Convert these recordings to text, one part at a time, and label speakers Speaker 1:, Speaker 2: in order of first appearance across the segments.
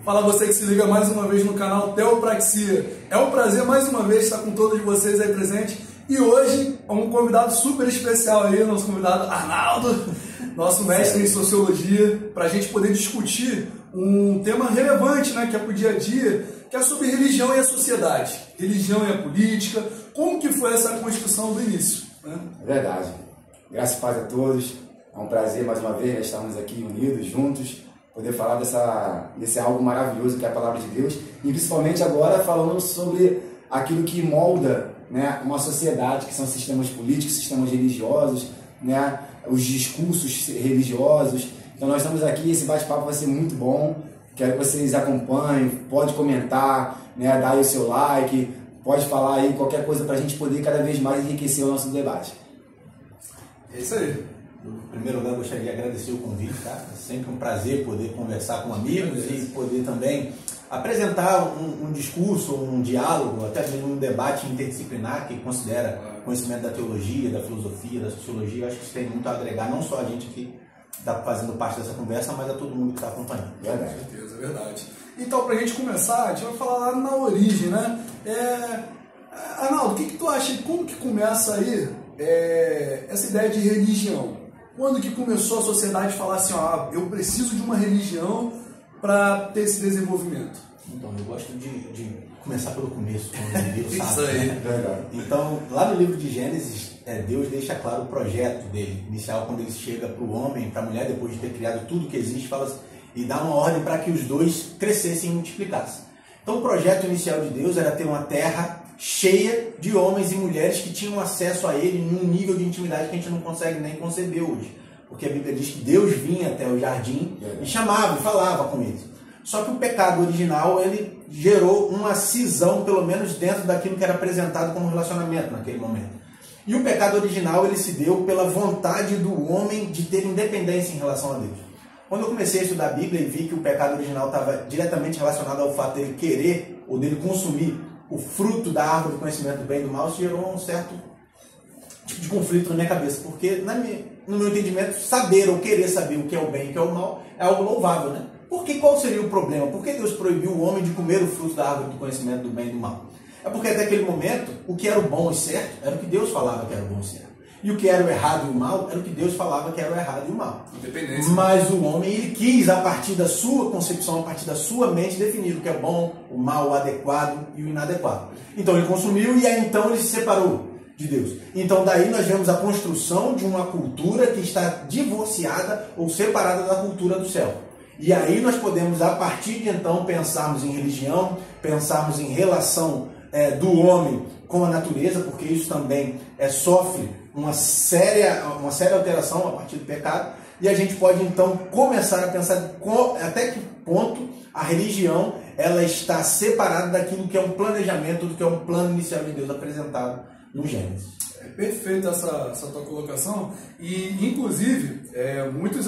Speaker 1: Fala você que se liga mais uma vez no canal Teopraxia. É um prazer mais uma vez estar com todos vocês aí presentes. E hoje um convidado super especial aí, nosso convidado Arnaldo, nosso mestre em Sociologia, para a gente poder discutir um tema relevante, né, que é para o dia a dia, que é sobre religião e a sociedade. Religião e a política, como que foi essa construção do início, né?
Speaker 2: É verdade. Graças e paz a todos. É um prazer mais uma vez estarmos aqui unidos, juntos, poder falar desse algo maravilhoso que é a Palavra de Deus, e principalmente agora falando sobre aquilo que molda, né, uma sociedade, que são sistemas políticos, sistemas religiosos, né, os discursos religiosos. Então nós estamos aqui, esse bate-papo vai ser muito bom, quero que vocês acompanhem, pode comentar, né, dar aí o seu like, pode falar aí qualquer coisa para a gente poder cada vez mais enriquecer o nosso debate.
Speaker 1: É isso aí.
Speaker 3: Em primeiro lugar, gostaria de agradecer o convite, tá? É sempre um prazer poder conversar com amigos e poder também apresentar um discurso, um diálogo, até mesmo um debate interdisciplinar que considera conhecimento da teologia, da filosofia, da sociologia. Eu acho que isso tem muito a agregar, não só a gente que está fazendo parte dessa conversa, mas a todo mundo que está acompanhando.
Speaker 2: Verdade.
Speaker 1: Com certeza, é verdade. Então, para a gente começar, a gente vai falar lá na origem, né? Arnaldo, o que tu acha? Como que começa aí essa ideia de religião? Quando que começou a sociedade a falar assim, ó, eu preciso de uma religião para ter esse desenvolvimento?
Speaker 3: Então, eu gosto de começar pelo começo, como Deus sabe.
Speaker 1: Isso aí.
Speaker 3: Né? Então, lá no livro de Gênesis, Deus deixa claro o projeto dele, inicial, quando ele chega para o homem, para a mulher, depois de ter criado tudo que existe, fala assim, e dá uma ordem para que os dois crescessem e multiplicassem. Então, o projeto inicial de Deus era ter uma terra cheia de homens e mulheres que tinham acesso a ele num nível de intimidade que a gente não consegue nem conceber hoje. Porque a Bíblia diz que Deus vinha até o jardim e chamava e falava com eles. Só que o pecado original, ele gerou uma cisão, pelo menos dentro daquilo que era apresentado como relacionamento naquele momento. E o pecado original, ele se deu pela vontade do homem de ter independência em relação a Deus. Quando eu comecei a estudar a Bíblia e vi que o pecado original estava diretamente relacionado ao fato dele querer ou dele consumir o fruto da árvore do conhecimento do bem e do mal, isso gerou um certo tipo de conflito na minha cabeça, porque no meu entendimento, saber ou querer saber o que é o bem e o que é o mal é algo louvável, né? Porque qual seria o problema? Por que Deus proibiu o homem de comer o fruto da árvore do conhecimento do bem e do mal? É porque até aquele momento, o que era o bom e certo era o que Deus falava que era o bom e certo. E o que era o errado e o mal era o que Deus falava que era o errado e o mal.
Speaker 1: Independência.
Speaker 3: Mas o homem, ele quis, a partir da sua concepção, a partir da sua mente, definir o que é bom, o mal, o adequado e o inadequado. Então ele consumiu e aí então ele se separou de Deus. Então daí nós vemos a construção de uma cultura que está divorciada ou separada da cultura do céu. E aí nós podemos, a partir de então, pensarmos em religião, pensarmos em relação do homem com a natureza, porque isso também sofre uma séria alteração a partir do pecado, e a gente pode então começar a pensar até que ponto a religião ela está separada daquilo que é um planejamento, do que é um plano inicial de Deus apresentado no Gênesis.
Speaker 1: É perfeita essa tua colocação, e inclusive muitos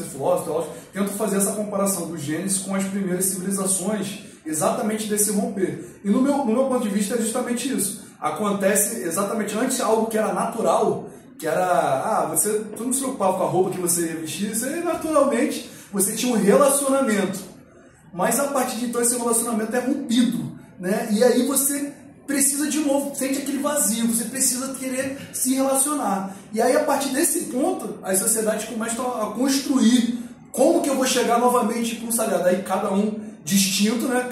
Speaker 1: filósofos teólogos tentam fazer essa comparação do Gênesis com as primeiras civilizações, exatamente desse romper. E no meu ponto de vista é justamente isso. Acontece exatamente antes algo que era natural, que era, tu não se preocupava com a roupa que você ia vestir, isso aí naturalmente você tinha um relacionamento. Mas a partir de então esse relacionamento é rompido, né? E aí você precisa de novo, sente aquele vazio, você precisa querer se relacionar. E aí a partir desse ponto, as sociedades começam a construir como que eu vou chegar novamente para um sagrado. Aí cada um distinto, né?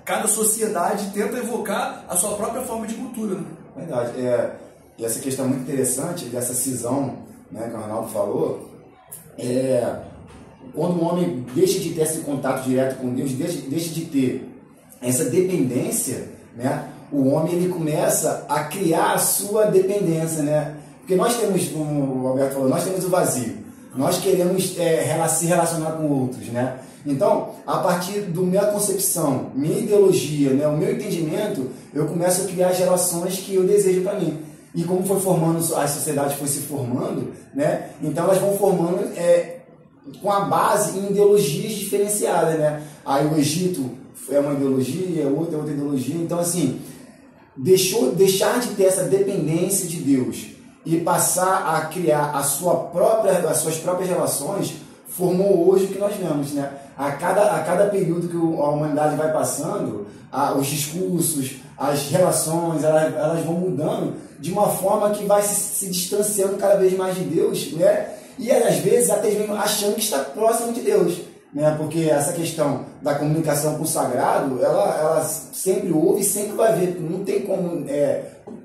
Speaker 1: Cada sociedade tenta evocar a sua própria forma de cultura, né?
Speaker 2: Verdade. E essa questão é muito interessante, dessa cisão, né, que o Arnaldo falou, quando o homem deixa de ter esse contato direto com Deus, deixa de ter essa dependência, né, o homem ele começa a criar a sua dependência, né? Porque nós temos, como o Alberto falou, nós temos o vazio, nós queremos se relacionar com outros, né? Então, a partir da minha concepção, minha ideologia, né, o meu entendimento, eu começo a criar gerações que eu desejo para mim. E como foi formando, a sociedade foi se formando, né, então elas vão formando com a base em ideologias diferenciadas, né? Aí o Egito é uma ideologia, outra ideologia. Então, assim, deixar de ter essa dependência de Deus e passar a criar as suas próprias relações formou hoje o que nós vemos, né? A cada período que a humanidade vai passando, os discursos, as relações, elas vão mudando de uma forma que vai se distanciando cada vez mais de Deus, né? E às vezes até mesmo achando que está próximo de Deus, né? Porque essa questão da comunicação com o sagrado, ela sempre houve e sempre vai haver, não tem como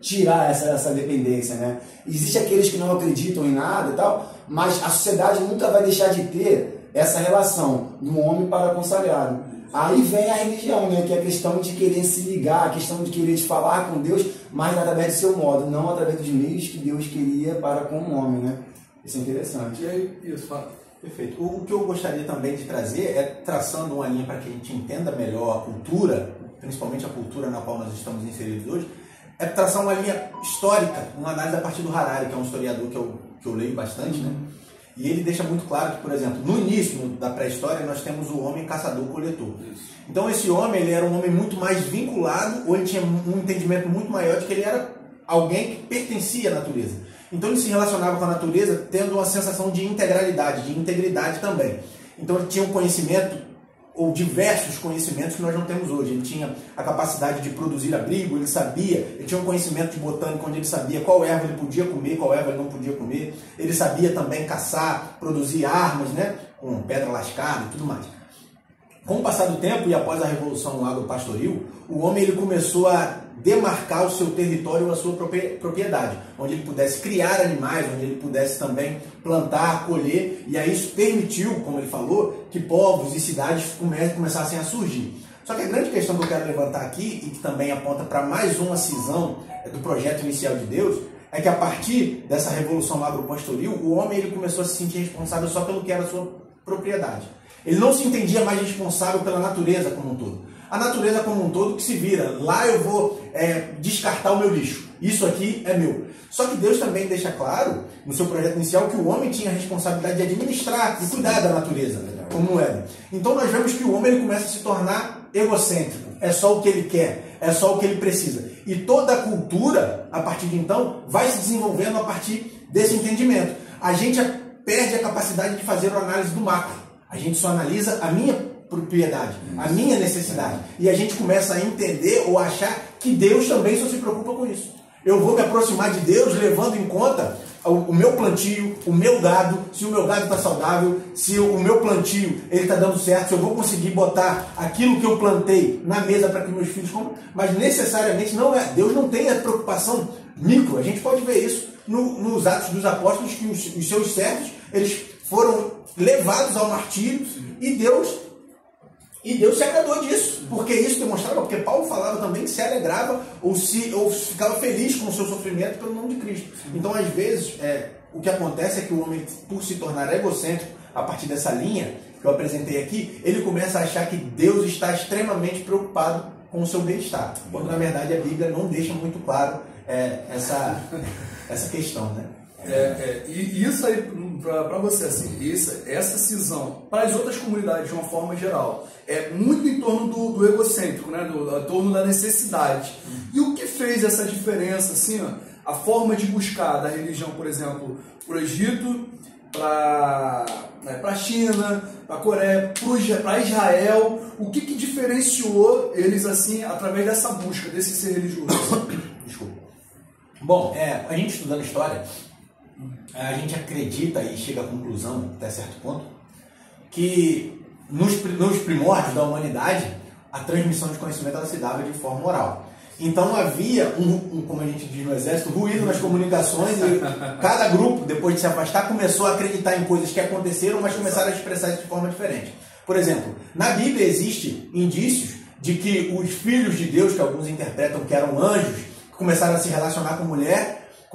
Speaker 2: tirar essa dependência, né? Existem aqueles que não acreditam em nada e tal, mas a sociedade nunca vai deixar de ter essa relação do homem para com o sagrado. Aí vem a religião, né? Que é a questão de querer se ligar, a questão de querer falar com Deus, mas através do seu modo, não através dos meios que Deus queria para com o homem, né? Isso é interessante.
Speaker 1: E aí, isso, fala.
Speaker 3: Perfeito. O que eu gostaria também de trazer é, traçando uma linha para que a gente entenda melhor a cultura, principalmente a cultura na qual nós estamos inseridos hoje, é traçar uma linha histórica, uma análise a partir do Harari, que é um historiador que eu leio bastante, né? E ele deixa muito claro que, por exemplo, no início da pré-história, nós temos o homem caçador-coletor. Então, esse homem, ele era um homem muito mais vinculado, ou ele tinha um entendimento muito maior de que ele era alguém que pertencia à natureza. Então, ele se relacionava com a natureza tendo uma sensação de integralidade, de integridade também. Então, ele tinha um conhecimento, ou diversos conhecimentos que nós não temos hoje. Ele tinha a capacidade de produzir abrigo, ele tinha um conhecimento de botânica onde ele sabia qual erva ele podia comer, qual erva ele não podia comer. Ele sabia também caçar, produzir armas, né, com pedra lascada e tudo mais. Com o passar do tempo e após a revolução agro-pastoril, o homem ele começou a demarcar o seu território ou a sua propriedade, onde ele pudesse criar animais, onde ele pudesse também plantar, colher, e aí isso permitiu, como ele falou, que povos e cidades começassem a surgir. Só que a grande questão que eu quero levantar aqui, e que também aponta para mais uma cisão do projeto inicial de Deus, é que a partir dessa revolução agro-pastoril, o homem ele começou a se sentir responsável só pelo que era a sua propriedade. Ele não se entendia mais responsável pela natureza como um todo. A natureza como um todo que se vira. Lá eu vou descartar o meu lixo. Isso aqui é meu. Só que Deus também deixa claro, no seu projeto inicial, que o homem tinha a responsabilidade de administrar e cuidar da natureza, como no Éden. Então nós vemos que o homem ele começa a se tornar egocêntrico. É só o que ele quer, é só o que ele precisa. E toda a cultura, a partir de então, vai se desenvolvendo a partir desse entendimento. A gente perde a capacidade de fazer uma análise do macro. A gente só analisa a minha propriedade, a minha necessidade. E a gente começa a entender ou achar que Deus também só se preocupa com isso. Eu vou me aproximar de Deus levando em conta o meu plantio, o meu gado, se o meu gado está saudável, se o meu plantio está dando certo, se eu vou conseguir botar aquilo que eu plantei na mesa para que meus filhos comam. Mas necessariamente não é. Deus não tem a preocupação micro. A gente pode ver isso nos Atos dos Apóstolos, que os seus servos eles foram levados ao martírio e Deus se agradou disso, porque isso demonstrava, porque Paulo falava também que se alegrava ou ficava feliz com o seu sofrimento pelo nome de Cristo. Então, às vezes, o que acontece é que o homem, por se tornar egocêntrico, a partir dessa linha que eu apresentei aqui, ele começa a achar que Deus está extremamente preocupado com o seu bem-estar, quando na verdade a Bíblia não deixa muito claro essa questão, né?
Speaker 1: E isso aí, para você, assim, essa cisão, para as outras comunidades de uma forma geral, é muito em torno do egocêntrico, né? Em torno da necessidade. E o que fez essa diferença, assim, ó, a forma de buscar da religião, por exemplo, para o Egito, para a China, para a Coreia, para Israel, o que diferenciou eles, assim, através dessa busca, desse ser religioso?
Speaker 3: Desculpa. Bom, a gente estudando história, a gente acredita e chega à conclusão, até certo ponto, que nos primórdios da humanidade, a transmissão de conhecimento ela se dava de forma oral. Então havia como a gente diz no exército, ruído nas comunicações e cada grupo, depois de se afastar, começou a acreditar em coisas que aconteceram, mas começaram a expressar isso de forma diferente. Por exemplo, na Bíblia existe indícios de que os filhos de Deus, que alguns interpretam que eram anjos, começaram a se relacionar com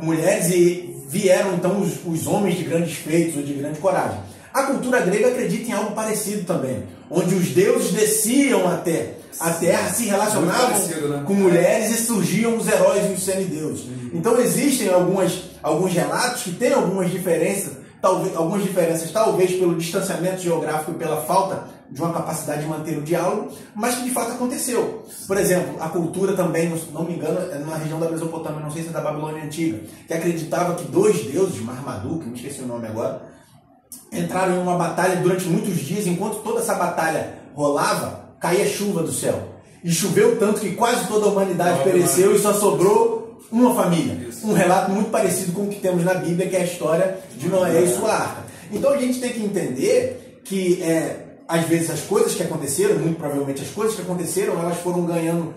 Speaker 3: mulheres e vieram então os homens de grandes feitos ou de grande coragem. A cultura grega acredita em algo parecido também, onde os deuses desciam até a terra, se relacionavam parecido, né? Com mulheres e surgiam os heróis e os semideuses. Então existem alguns relatos que têm algumas diferenças talvez pelo distanciamento geográfico e pela falta de uma capacidade de manter o diálogo, mas que de fato aconteceu. Por exemplo, a cultura também, não me engano, é numa região da Mesopotâmia, não sei se é da Babilônia Antiga, que acreditava que dois deuses, Marduk, me esqueci o nome agora, entraram em uma batalha durante muitos dias. Enquanto toda essa batalha rolava, caía chuva do céu. E choveu tanto que quase toda a humanidade pereceu e só sobrou uma família. Um relato muito parecido com o que temos na Bíblia, que é a história de Noé e sua arca. Então a gente tem que entender que às vezes as coisas que aconteceram, muito provavelmente as coisas que aconteceram, elas foram ganhando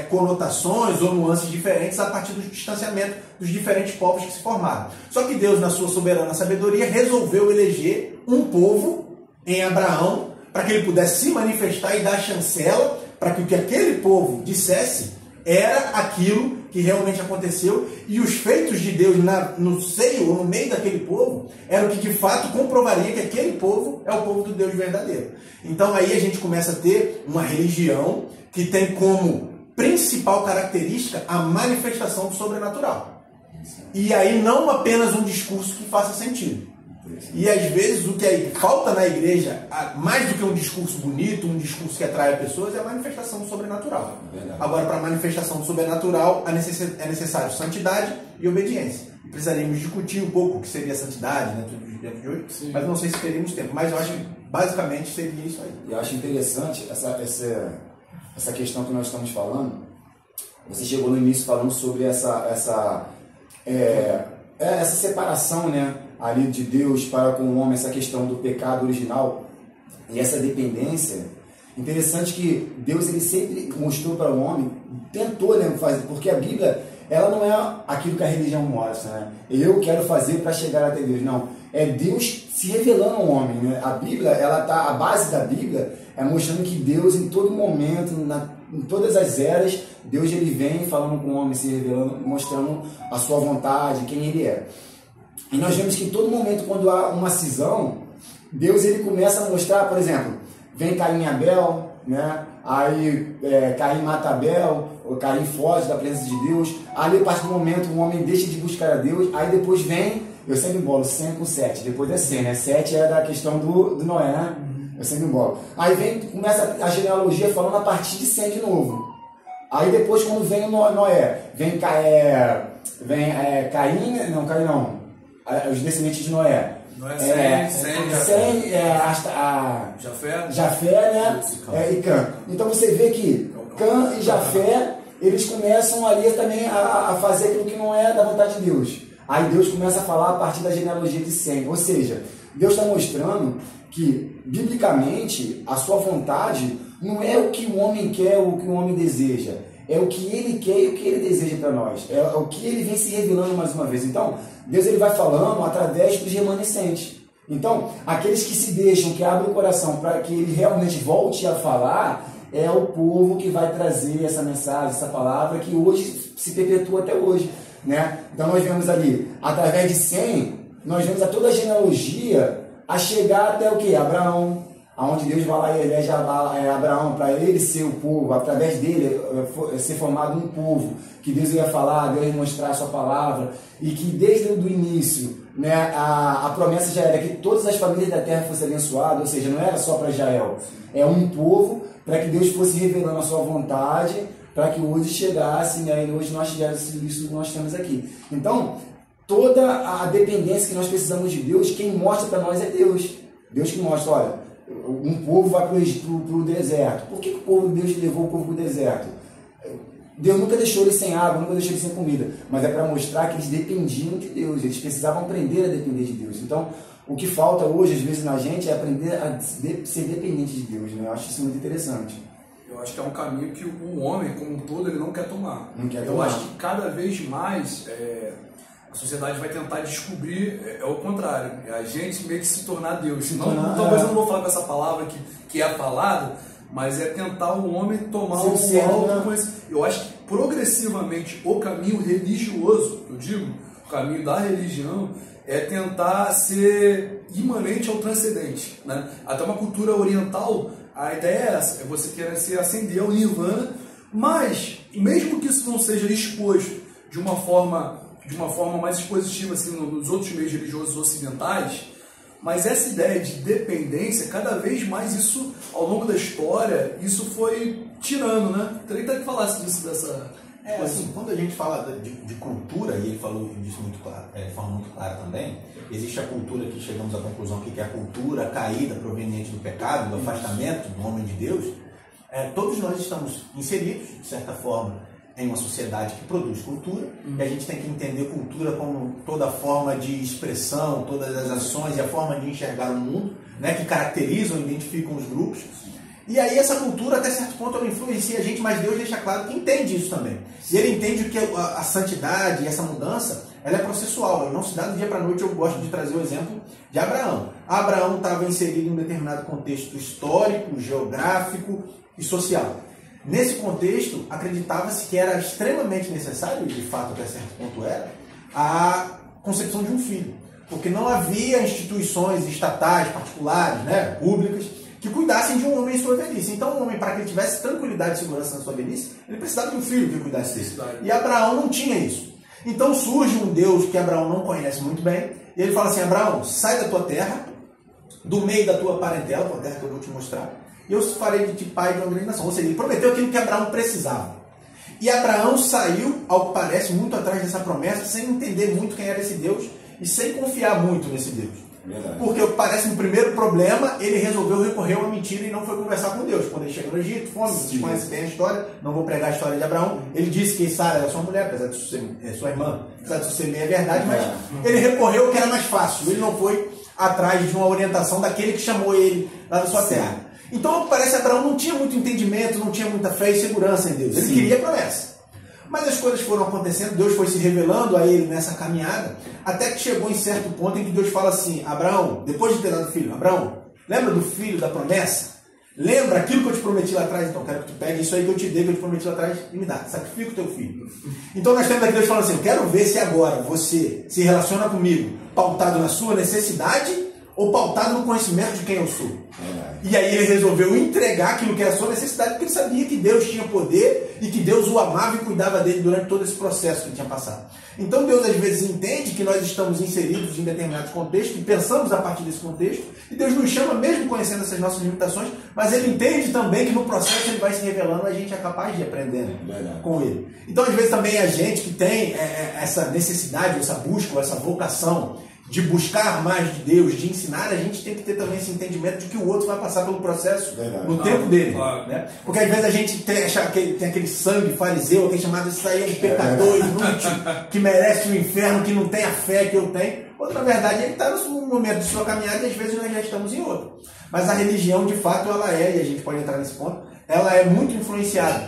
Speaker 3: conotações ou nuances diferentes a partir do distanciamento dos diferentes povos que se formaram. Só que Deus, na sua soberana sabedoria, resolveu eleger um povo em Abraão para que ele pudesse se manifestar e dar chancela para que o que aquele povo dissesse era aquilo que realmente aconteceu, e os feitos de Deus no seio ou no meio daquele povo era o que de fato comprovaria que aquele povo é o povo do Deus verdadeiro. Então aí a gente começa a ter uma religião que tem como principal característica a manifestação do sobrenatural. E aí não apenas um discurso que faça sentido. E às vezes o que falta na igreja, mais do que um discurso bonito, um discurso que atrai pessoas, é a manifestação do sobrenatural. Verdade. Agora, para a manifestação do sobrenatural, é necessário santidade e obediência. Precisaríamos discutir um pouco o que seria santidade, né, tudo dentro de hoje, sim, mas não sei se teríamos tempo. Mas eu acho que basicamente seria isso aí.
Speaker 2: Eu acho interessante essa questão que nós estamos falando. Você chegou no início falando sobre essa separação, né, ali de Deus para com o homem, essa questão do pecado original e essa dependência. Interessante que Deus ele sempre mostrou para o homem, tentou, né, fazer, porque a Bíblia ela não é aquilo que a religião mostra, né? Eu quero fazer para chegar até Deus, não. É Deus se revelando ao homem, né? A Bíblia, a base da Bíblia é mostrando que Deus em todo momento, em todas as eras, Deus ele vem falando com o homem, se revelando, mostrando a sua vontade, quem ele é. E nós vemos que em todo momento, quando há uma cisão, Deus ele começa a mostrar, por exemplo, vem Caim e Abel, né? Aí Caim mata Abel, ou Caim foge da presença de Deus. Ali, a partir do momento, o homem deixa de buscar a Deus. Aí depois vem, eu sempre embolo 100 com 7, depois é 100, né? 7 é da questão do Noé, né? Eu sempre embolo. Aí começa a genealogia falando a partir de 100 de novo. Aí depois, quando vem o Noé, vem Caim, não. Os descendentes de Noé. Jafé, né? E Cã. Então você vê que Cã e Jafé, eles começam ali também a fazer aquilo que não é da vontade de Deus. Aí Deus começa a falar a partir da genealogia de Sem. Ou seja, Deus está mostrando que, biblicamente, a sua vontade não é o que o homem quer ou o que o homem deseja. É o que ele quer e o que ele deseja para nós. É o que ele vem se revelando mais uma vez. Então, Deus ele vai falando através dos remanescentes. Então, aqueles que se deixam, que abrem o coração para que ele realmente volte a falar, é o povo que vai trazer essa mensagem, essa palavra que hoje se perpetua até hoje, né? Então, nós vemos ali, através de Sem, nós vemos a toda a genealogia a chegar até o quê? Abraão, aonde Deus vai lá e elege Abraão para ele ser o povo, através dele ser formado um povo, que Deus ia falar, Deus ia mostrar a sua palavra, e que desde o início, né, a promessa já era que todas as famílias da terra fossem abençoadas, ou seja, não era só para Israel, é um povo para que Deus fosse revelando a sua vontade, para que hoje chegasse, né, e hoje nós tivéssemos isso que nós temos aqui. Então, toda a dependência que nós precisamos de Deus, quem mostra para nós é Deus. Deus que mostra, olha, um povo vai para o deserto. Por que Deus levou o povo para o deserto? Deus nunca deixou eles sem água, nunca deixou eles sem comida, mas é para mostrar que eles dependiam de Deus, eles precisavam aprender a depender de Deus. Então, o que falta hoje, às vezes, na gente é aprender a ser dependente de Deus, né? Eu acho isso muito interessante.
Speaker 1: Eu acho que é um caminho que o homem, como um todo, ele não quer tomar.
Speaker 2: Eu
Speaker 1: acho que cada vez mais a sociedade vai tentar descobrir, o contrário, a gente meio que se tornar Deus. Talvez eu não vou falar com essa palavra que é falada, mas é tentar o homem tomar um autoconhecimento. Eu acho que progressivamente o caminho religioso, eu digo, o caminho da religião, é tentar ser imanente ao transcendente, né? Até uma cultura oriental, a ideia é essa, é você querer se ascender ao nirvana, mas mesmo que isso não seja exposto de uma forma mais expositiva assim, nos outros meios religiosos ocidentais, mas essa ideia de dependência, cada vez mais isso, ao longo da história, isso foi tirando, né? Teria que falasse disso,
Speaker 3: Assim, quando a gente fala de cultura, e ele falou disso muito claro, de forma muito clara também, existe a cultura que chegamos à conclusão que é a cultura caída proveniente do pecado, do afastamento do homem de Deus. Todos nós estamos inseridos, de certa forma, em uma sociedade que produz cultura, e a gente tem que entender cultura como toda forma de expressão, todas as ações e a forma de enxergar o mundo, né, que caracterizam e identificam os grupos. E aí essa cultura, até certo ponto, ela influencia a gente, mas Deus deixa claro que entende isso também. E ele entende que a santidade e essa mudança, ela é processual, ela não se dá do dia para a noite. Eu gosto de trazer o exemplo de Abraão. Abraão estava inserido em um determinado contexto histórico, geográfico e social. Nesse contexto, acreditava-se que era extremamente necessário, e de fato até certo ponto era, a concepção de um filho. Porque não havia instituições estatais, particulares, né, públicas, que cuidassem de um homem em sua velhice. Então, um homem, para que ele tivesse tranquilidade e segurança na sua velhice, ele precisava de um filho que cuidasse dele. E Abraão não tinha isso. Então surge um Deus que Abraão não conhece muito bem, e ele fala assim: Abraão, sai da tua terra, do meio da tua parentela, tua terra que eu vou te mostrar, e eu farei de ti pai de uma grande nação. Ou seja, ele prometeu aquilo que Abraão precisava. E Abraão saiu, ao que parece, muito atrás dessa promessa, sem entender muito quem era esse Deus, e sem confiar muito nesse Deus. Verdade. Porque parece que no primeiro problema ele resolveu recorrer a uma mentira e não foi conversar com Deus. Quando ele chega no Egito, fome, vocês conhecem bem a história, não vou pregar a história de Abraão. Ele disse que Sara era sua mulher, apesar de ser sua irmã, apesar de ser meia verdade, mas ele recorreu ao que era mais fácil. Ele não foi atrás de uma orientação daquele que chamou ele lá da sua terra. Então parece que Abraão não tinha muito entendimento, não tinha muita fé e segurança em Deus. Ele queria promessa. Mas as coisas foram acontecendo, Deus foi se revelando a ele nessa caminhada, até que chegou em certo ponto em que Deus fala assim: Abraão, depois de ter dado filho, Abraão, lembra do filho da promessa? Lembra aquilo que eu te prometi lá atrás? Então quero que tu pegue isso aí que eu te dei, que eu te prometi lá atrás, e me dá, sacrifica o teu filho. Então nós temos aqui Deus falando assim: eu quero ver se agora você se relaciona comigo pautado na sua necessidade ou pautado no conhecimento de quem eu sou. E aí ele resolveu entregar aquilo que era a sua necessidade, porque ele sabia que Deus tinha poder e que Deus o amava e cuidava dele durante todo esse processo que ele tinha passado. Então Deus às vezes entende que nós estamos inseridos em determinados contextos e pensamos a partir desse contexto, e Deus nos chama mesmo conhecendo essas nossas limitações, mas ele entende também que no processo ele vai se revelando e a gente é capaz de aprender com ele. Então às vezes também a gente que tem essa necessidade, essa busca, essa vocação de buscar mais de Deus, de ensinar, a gente tem que ter também esse entendimento de que o outro vai passar pelo processo no tempo dele. Né? Porque às vezes a gente tem aquele sangue fariseu, aquele chamado de sair um pecador inútil, que merece o inferno, que não tem a fé que eu tenho. Outra verdade, ele está no momento de sua caminhada e às vezes nós já estamos em outro. Mas a religião, de fato, ela e a gente pode entrar nesse ponto, ela é muito influenciada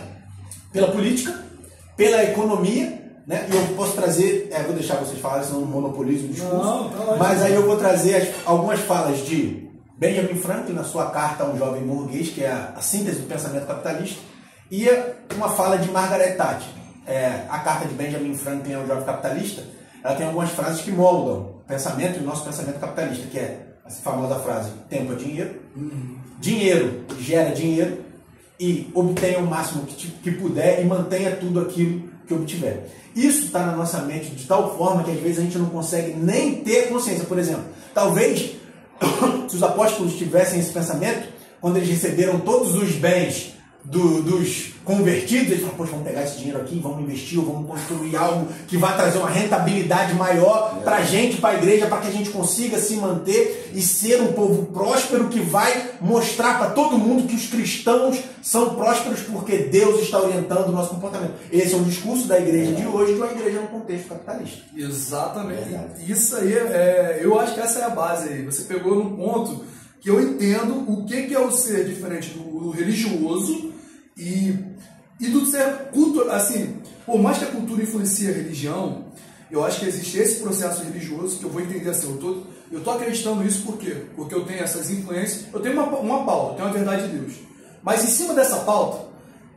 Speaker 3: pela política, pela economia, né? E eu posso trazer, vou deixar vocês falarem, senão eu monopolizo o discurso, mas aí eu vou trazer algumas falas de Benjamin Franklin, na sua carta a um jovem burguês, que é a síntese do pensamento capitalista, e uma fala de Margaret Thatcher. A carta de Benjamin Franklin a um jovem capitalista, ela tem algumas frases que moldam o pensamento e o nosso pensamento capitalista, que é a famosa frase: tempo é dinheiro, dinheiro gera dinheiro, e obtenha o máximo que puder e mantenha tudo aquilo que obtiver. Isso está na nossa mente de tal forma que às vezes a gente não consegue nem ter consciência. Por exemplo, talvez se os apóstolos tivessem esse pensamento, quando eles receberam todos os bens dos convertidos, eles falaram: poxa, vamos pegar esse dinheiro aqui, vamos investir, vamos construir algo que vai trazer uma rentabilidade maior para a gente, para a igreja, para que a gente consiga se manter e ser um povo próspero que vai mostrar para todo mundo que os cristãos são prósperos porque Deus está orientando o nosso comportamento. Esse é o discurso da igreja de hoje, de uma igreja no contexto capitalista.
Speaker 1: Exatamente. Isso aí, eu acho que essa é a base aí. Você pegou num ponto que eu entendo o que é o ser diferente do religioso e do ser culto. Assim, por mais que a cultura influencie a religião, eu acho que existe esse processo religioso que eu vou entender assim. Eu tô acreditando nisso por quê? Porque eu tenho essas influências, eu tenho uma pauta, eu tenho a verdade de Deus. Mas em cima dessa pauta,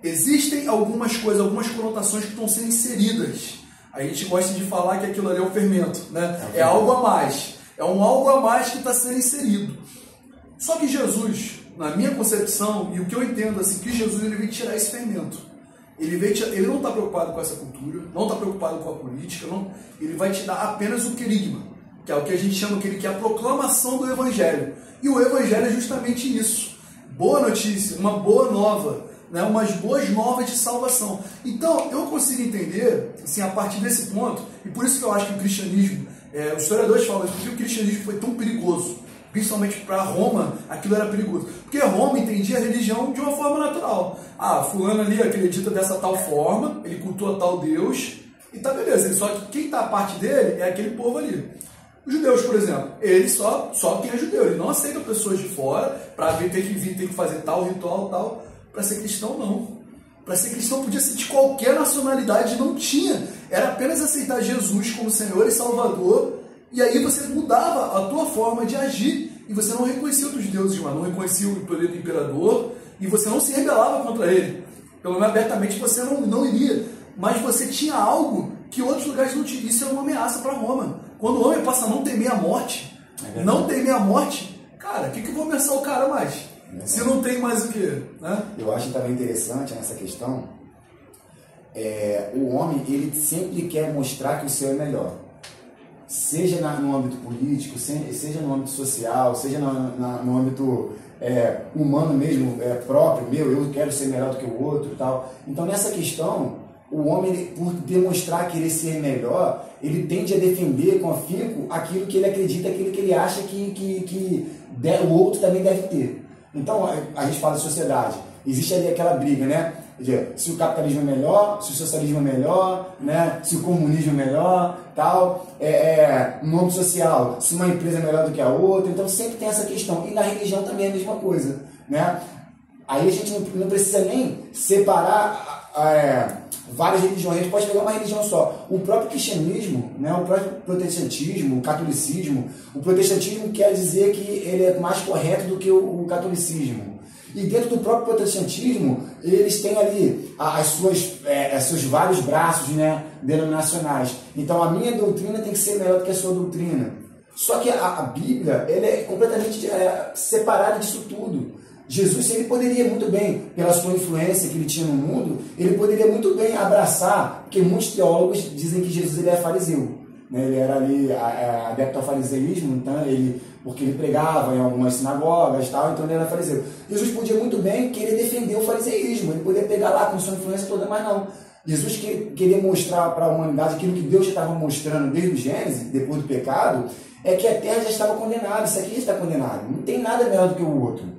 Speaker 1: existem algumas coisas, algumas conotações que estão sendo inseridas. A gente gosta de falar que aquilo ali é um fermento, né? É algo a mais. É um algo a mais que está sendo inserido. Só que Jesus, na minha concepção, e o que eu entendo, assim, que Jesus ele veio tirar esse fermento. Ele não está preocupado com essa cultura, não está preocupado com a política, ele vai te dar apenas o querigma, que é o que a gente chama que é a proclamação do Evangelho. E o Evangelho é justamente isso. Boa notícia, uma boa nova né, umas boas novas de salvação. Então, eu consigo entender, assim, a partir desse ponto, e por isso que eu acho que o cristianismo, os historiadores falam isso, porque o cristianismo foi tão perigoso, principalmente para Roma, aquilo era perigoso. Porque Roma entendia a religião de uma forma natural. Ah, fulano ali acredita dessa tal forma, ele cultua tal Deus, e tá beleza. Só que quem tá a parte dele é aquele povo ali. Os judeus, por exemplo, eles só quem é judeu, eles não aceitam pessoas de fora para vir, tem que fazer tal ritual, tal. Para ser cristão, não. Para ser cristão podia ser de qualquer nacionalidade, não tinha. Era apenas aceitar Jesus como Senhor e Salvador, e aí você mudava a tua forma de agir, e você não reconhecia outros deuses, mas não reconhecia o poder do imperador, e você não se rebelava contra ele. Pelo menos abertamente você não iria, mas você tinha algo que outros lugares não tinham. Isso é uma ameaça para Roma. Quando o homem passa a não temer a morte, cara, o que eu vou ameaçar o cara mais? Se não tem mais o quê? Né?
Speaker 2: Eu acho também interessante nessa questão, o homem, ele sempre quer mostrar que o seu é melhor. Seja no âmbito político, seja no âmbito social, seja no âmbito humano mesmo, próprio, eu quero ser melhor do que o outro e tal. Então, nessa questão, o homem, por demonstrar querer ser melhor, ele tende a defender com afinco aquilo que ele acredita, aquilo que ele acha que o outro também deve ter. Então, a gente fala de sociedade, existe ali aquela briga, né? Se o capitalismo é melhor, se o socialismo é melhor, né? Se o comunismo é melhor, tal. No âmbito social, se uma empresa é melhor do que a outra. Então, sempre tem essa questão. E na religião também é a mesma coisa, né? Aí a gente não precisa nem separar várias religiões, a gente pode pegar uma religião só. O próprio cristianismo, né, o próprio protestantismo, o catolicismo, o protestantismo quer dizer que ele é mais correto do que o catolicismo. E dentro do próprio protestantismo, eles têm ali seus vários braços, né, denominacionais. Então a minha doutrina tem que ser melhor do que a sua doutrina. Só que a Bíblia, ela é completamente separada disso tudo. Jesus, ele poderia muito bem, pela sua influência que ele tinha no mundo, ele poderia muito bem abraçar, porque muitos teólogos dizem que Jesus ele é fariseu, né? Ele era ali adepto ao fariseísmo, então porque ele pregava em algumas sinagogas e tal, então ele era fariseu. Jesus podia muito bem querer defender o fariseísmo, ele poderia pegar lá com sua influência toda, mas não. Jesus queria mostrar para a humanidade aquilo que Deus já estava mostrando desde o Gênesis, depois do pecado, é que a terra já estava condenada, isso aqui já está condenado, não tem nada melhor do que o outro.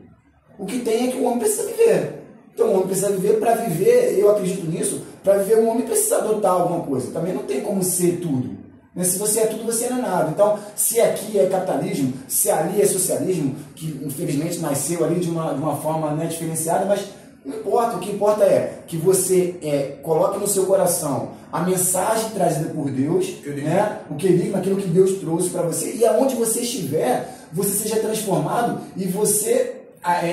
Speaker 2: O que tem é que o homem precisa viver. Então o homem precisa viver, para viver, eu acredito nisso, para viver o homem precisa adotar alguma coisa. Também não tem como ser tudo. Se você é tudo, você não é nada. Então, se aqui é capitalismo, se ali é socialismo, que infelizmente nasceu ali de uma forma, né, diferenciada, mas não importa. O que importa é que você coloque no seu coração a mensagem trazida por Deus, né, o querigma, aquilo que Deus trouxe para você, e aonde você estiver, você seja transformado e você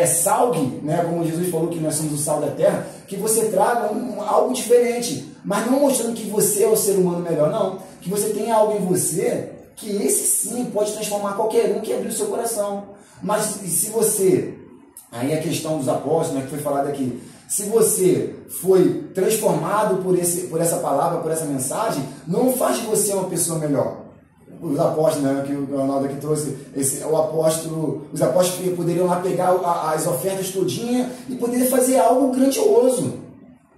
Speaker 2: salgue, né, como Jesus falou que nós somos o sal da terra, que você traga algo diferente, mas não mostrando que você é o ser humano melhor, não, que você tem algo em você que esse sim pode transformar qualquer um que abrir o seu coração. Mas se você, aí a questão dos apóstolos, né, que foi falado aqui, se você foi transformado por essa palavra, por essa mensagem, não faz de você uma pessoa melhor. Os apóstolos, né, que o Ronaldo aqui trouxe, os apóstolos poderiam lá pegar as ofertas todinhas e poderiam fazer algo grandioso.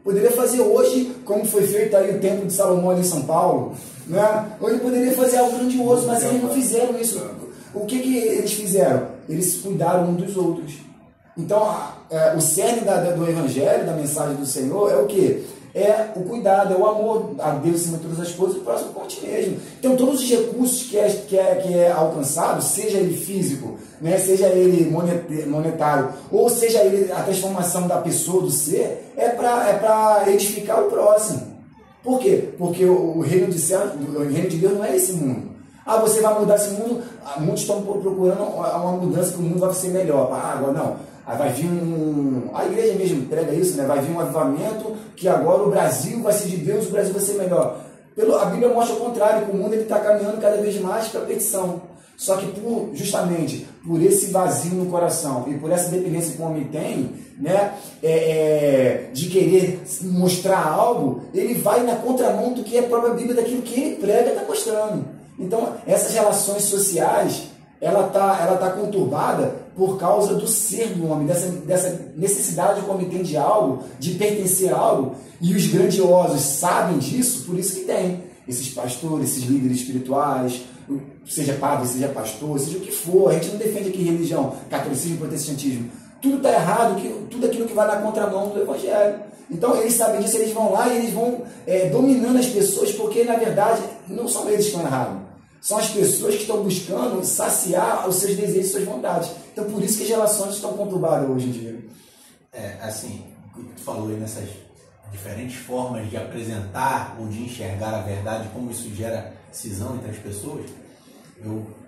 Speaker 2: Poderia fazer hoje, como foi feito aí o Templo de Salomão ali em São Paulo, né? Hoje poderia fazer algo grandioso, mas eles não fizeram isso. O que eles fizeram? Eles cuidaram uns dos outros. Então, o cerne do Evangelho, da mensagem do Senhor, é o quê? É o cuidado, é o amor a Deus acima de todas as coisas e o próximo por ti mesmo. Então, todos os recursos que é alcançado, seja ele físico, né, seja ele monetário, ou seja ele a transformação da pessoa, do ser, é para edificar o próximo. Por quê? Porque o reino de Deus não é esse mundo. Você vai mudar esse mundo, muitos estão procurando uma mudança que o mundo vai ser melhor. Agora não. Aí vai vir a igreja mesmo prega isso, né? Vai vir um avivamento que agora o Brasil vai ser de Deus, o Brasil vai ser melhor. A Bíblia mostra o contrário, que o mundo está caminhando cada vez mais para a perdição. Só que justamente por esse vazio no coração e por essa dependência que o homem tem, né, de querer mostrar algo, ele vai na contramão do que a própria Bíblia, daquilo que ele prega, está mostrando. Então, essas relações sociais, ela tá conturbada por causa do ser do homem, dessa necessidade que o homem tem de algo, de pertencer a algo, e os grandiosos sabem disso, por isso que tem esses pastores, esses líderes espirituais, seja padre, seja pastor, seja o que for. A gente não defende aqui religião, catolicismo, protestantismo. Tudo está errado, tudo aquilo que vai na contramão do evangelho. Então eles sabem disso, eles vão lá e eles vão dominando as pessoas, porque na verdade não são eles que estão errados. São as pessoas que estão buscando saciar os seus desejos e suas vontades. Então por isso que as relações estão conturbadas hoje em dia.
Speaker 3: Assim, o que tu falou aí nessas diferentes formas de apresentar ou de enxergar a verdade, como isso gera cisão entre as pessoas,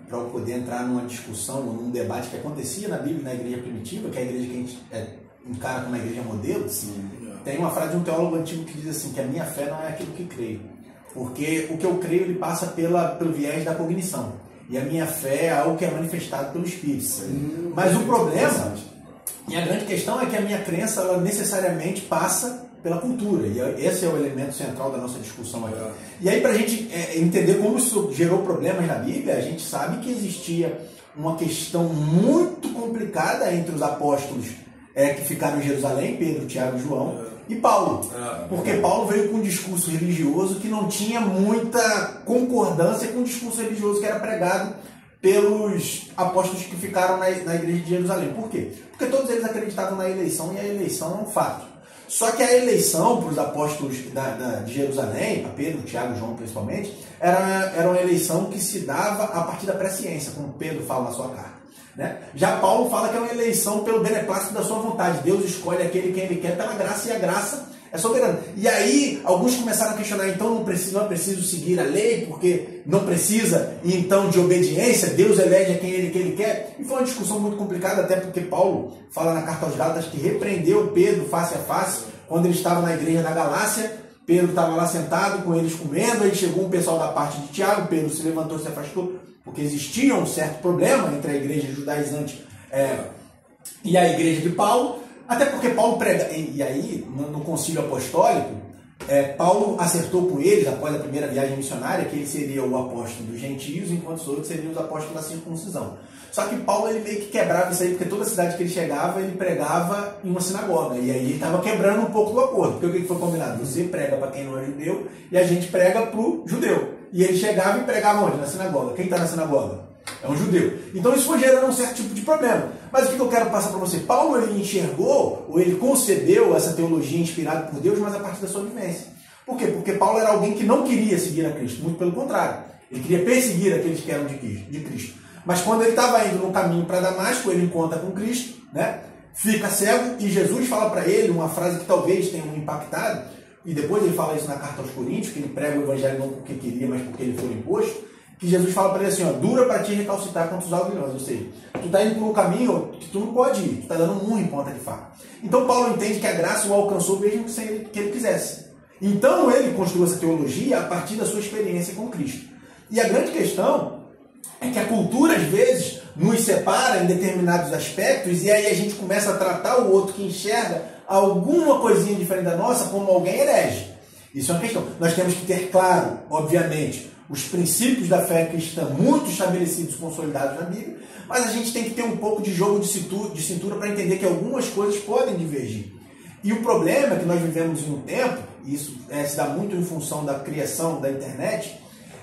Speaker 3: para eu poder entrar numa discussão ou num debate que acontecia na Bíblia, na igreja primitiva, que é a igreja que a gente encara como a igreja modelo, tem uma frase de um teólogo antigo que diz assim, que a minha fé não é aquilo que creio, porque o que eu creio ele passa pelo viés da cognição, e a minha fé é algo que é manifestado pelo Espírito. Mas o problema, e a grande questão é que a minha crença ela necessariamente passa pela cultura, e esse é o elemento central da nossa discussão aqui. E aí, para a gente entender como isso gerou problemas na Bíblia, a gente sabe que existia uma questão muito complicada entre os apóstolos que ficaram em Jerusalém, Pedro, Tiago e João, e Paulo. Porque Paulo veio com um discurso religioso que não tinha muita concordância com o discurso religioso que era pregado pelos apóstolos que ficaram na igreja de Jerusalém. Por quê? Porque todos eles acreditavam na eleição, e a eleição é um fato. Só que a eleição para os apóstolos de Jerusalém, para Pedro, Tiago e João principalmente, era uma eleição que se dava a partir da presciência, como Pedro fala na sua carta. Né? Já Paulo fala que é uma eleição pelo beneplácito da sua vontade. Deus escolhe aquele quem ele quer pela graça, e a graça é soberana. E aí, alguns começaram a questionar, então não é preciso seguir a lei, porque não precisa, e então, de obediência, Deus elege a quem ele quer. E foi uma discussão muito complicada, até porque Paulo fala na carta aos Gálatas que repreendeu Pedro face a face, quando ele estava na igreja da Galácia. Pedro estava lá sentado com eles comendo, aí chegou um pessoal da parte de Tiago, Pedro se levantou e se afastou, porque existia um certo problema entre a igreja judaizante e a igreja de Paulo. Até porque Paulo prega, e aí no concílio apostólico, Paulo acertou com eles, após a primeira viagem missionária, que ele seria o apóstolo dos gentios, enquanto os outros seriam os apóstolos da circuncisão. Só que Paulo ele meio que quebrava isso aí, porque toda cidade que ele chegava, ele pregava em uma sinagoga. E aí ele estava quebrando um pouco do acordo. Porque o que foi combinado? Você prega para quem não é judeu, e a gente prega para o judeu. E ele chegava e pregava onde? Na sinagoga. Quem está na sinagoga? É um judeu. Então isso foi gerando um certo tipo de problema. Mas o que eu quero passar para você? Paulo ele enxergou, ou ele concebeu essa teologia inspirada por Deus, mas a partir da sua vivência. Por quê? Porque Paulo era alguém que não queria seguir a Cristo, muito pelo contrário. Ele queria perseguir aqueles que eram de Cristo. Mas quando ele estava indo no caminho para Damasco, ele encontra com Cristo, né? Fica cego, e Jesus fala para ele uma frase que talvez tenha um impactado, e depois ele fala isso na carta aos Coríntios, que ele prega o evangelho não porque queria, mas porque ele foi imposto. Que Jesus fala para ele assim, dura para ti recalcitrar contra os aguilhões, ou seja, tu está indo por um caminho que tu não pode ir, tu está dando um murro em ponta de faca. Então Paulo entende que a graça o alcançou mesmo sem que ele quisesse. Então ele construiu essa teologia a partir da sua experiência com Cristo. E a grande questão é que a cultura às vezes nos separa em determinados aspectos, e aí a gente começa a tratar o outro que enxerga alguma coisinha diferente da nossa como alguém herege. Isso é uma questão. Nós temos que ter claro, obviamente, os princípios da fé cristã muito estabelecidos, consolidados na Bíblia, mas a gente tem que ter um pouco de jogo de cintura para entender que algumas coisas podem divergir. E o problema é que nós vivemos em um tempo, e isso se dá muito em função da criação da internet,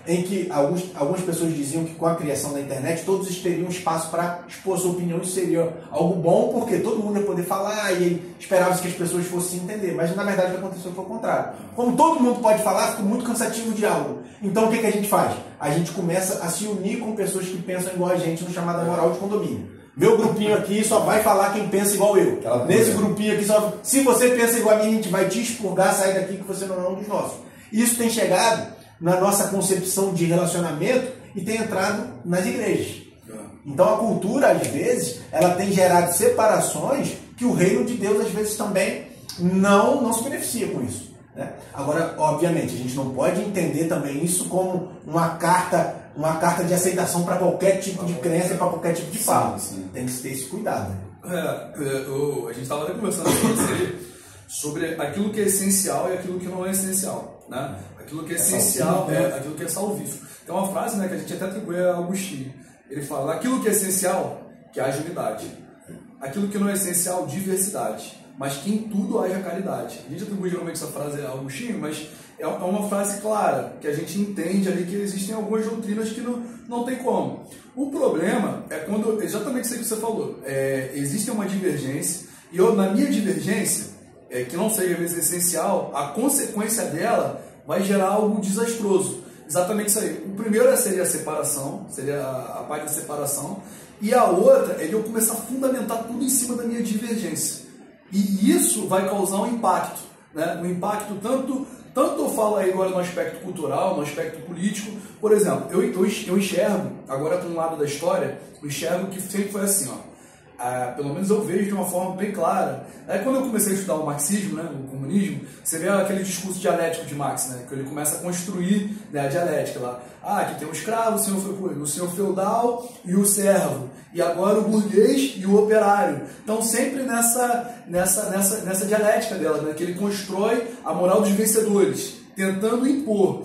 Speaker 3: em que algumas pessoas diziam que com a criação da internet todos teriam espaço para expor sua opinião, isso seria algo bom, porque todo mundo ia poder falar e esperava-se que as pessoas fossem entender, mas na verdade o que aconteceu foi o contrário. Como todo mundo pode falar, fica muito cansativo o diálogo. Então o que a gente faz? A gente começa a se unir com pessoas que pensam igual a gente no chamado moral de condomínio. Meu grupinho aqui só vai falar quem pensa igual eu. Nesse grupinho aqui, se você pensa igual a mim, a gente vai te expurgar, sair daqui que você não é um dos nossos. Isso tem chegado na nossa concepção de relacionamento e tem entrado nas igrejas. Então a cultura, às vezes, ela tem gerado separações que o reino de Deus, às vezes, também não se beneficia com isso. Né? Agora, obviamente, a gente não pode entender também isso como uma carta de aceitação para qualquer tipo de crença e para qualquer tipo de fala. Tem que ter esse cuidado.
Speaker 1: A gente estava conversando sobre aquilo que é essencial e aquilo que não é essencial. Né? Aquilo que é essencial é aquilo que é salvífico. Tem uma frase, né, que a gente até atribui a Agostinho. Ele fala, aquilo que é essencial, que haja unidade. Aquilo que não é essencial, diversidade. Mas que em tudo haja caridade. A gente atribui geralmente essa frase a Agostinho, mas é uma frase clara, que a gente entende ali que existem algumas doutrinas que não tem como. O problema é quando, exatamente isso que você falou, existe uma divergência, e eu, na minha divergência, que não seja às vezes essencial, a consequência dela vai gerar algo desastroso. Exatamente isso aí. O primeiro seria a separação, seria a parte da separação, e a outra é de eu começar a fundamentar tudo em cima da minha divergência. E isso vai causar um impacto, né? Um impacto tanto eu falo aí agora no aspecto cultural, no aspecto político. Por exemplo, eu enxergo, agora com um lado da história, eu enxergo que sempre foi assim, ó. Pelo menos eu vejo de uma forma bem clara. Aí quando eu comecei a estudar o marxismo, né, o comunismo, você vê aquele discurso dialético de Marx, né, que ele começa a construir, né, a dialética lá. Aqui tem o escravo, o senhor feudal e o servo. E agora o burguês e o operário. Então sempre nessa dialética dela, né, que ele constrói a moral dos vencedores, tentando impor.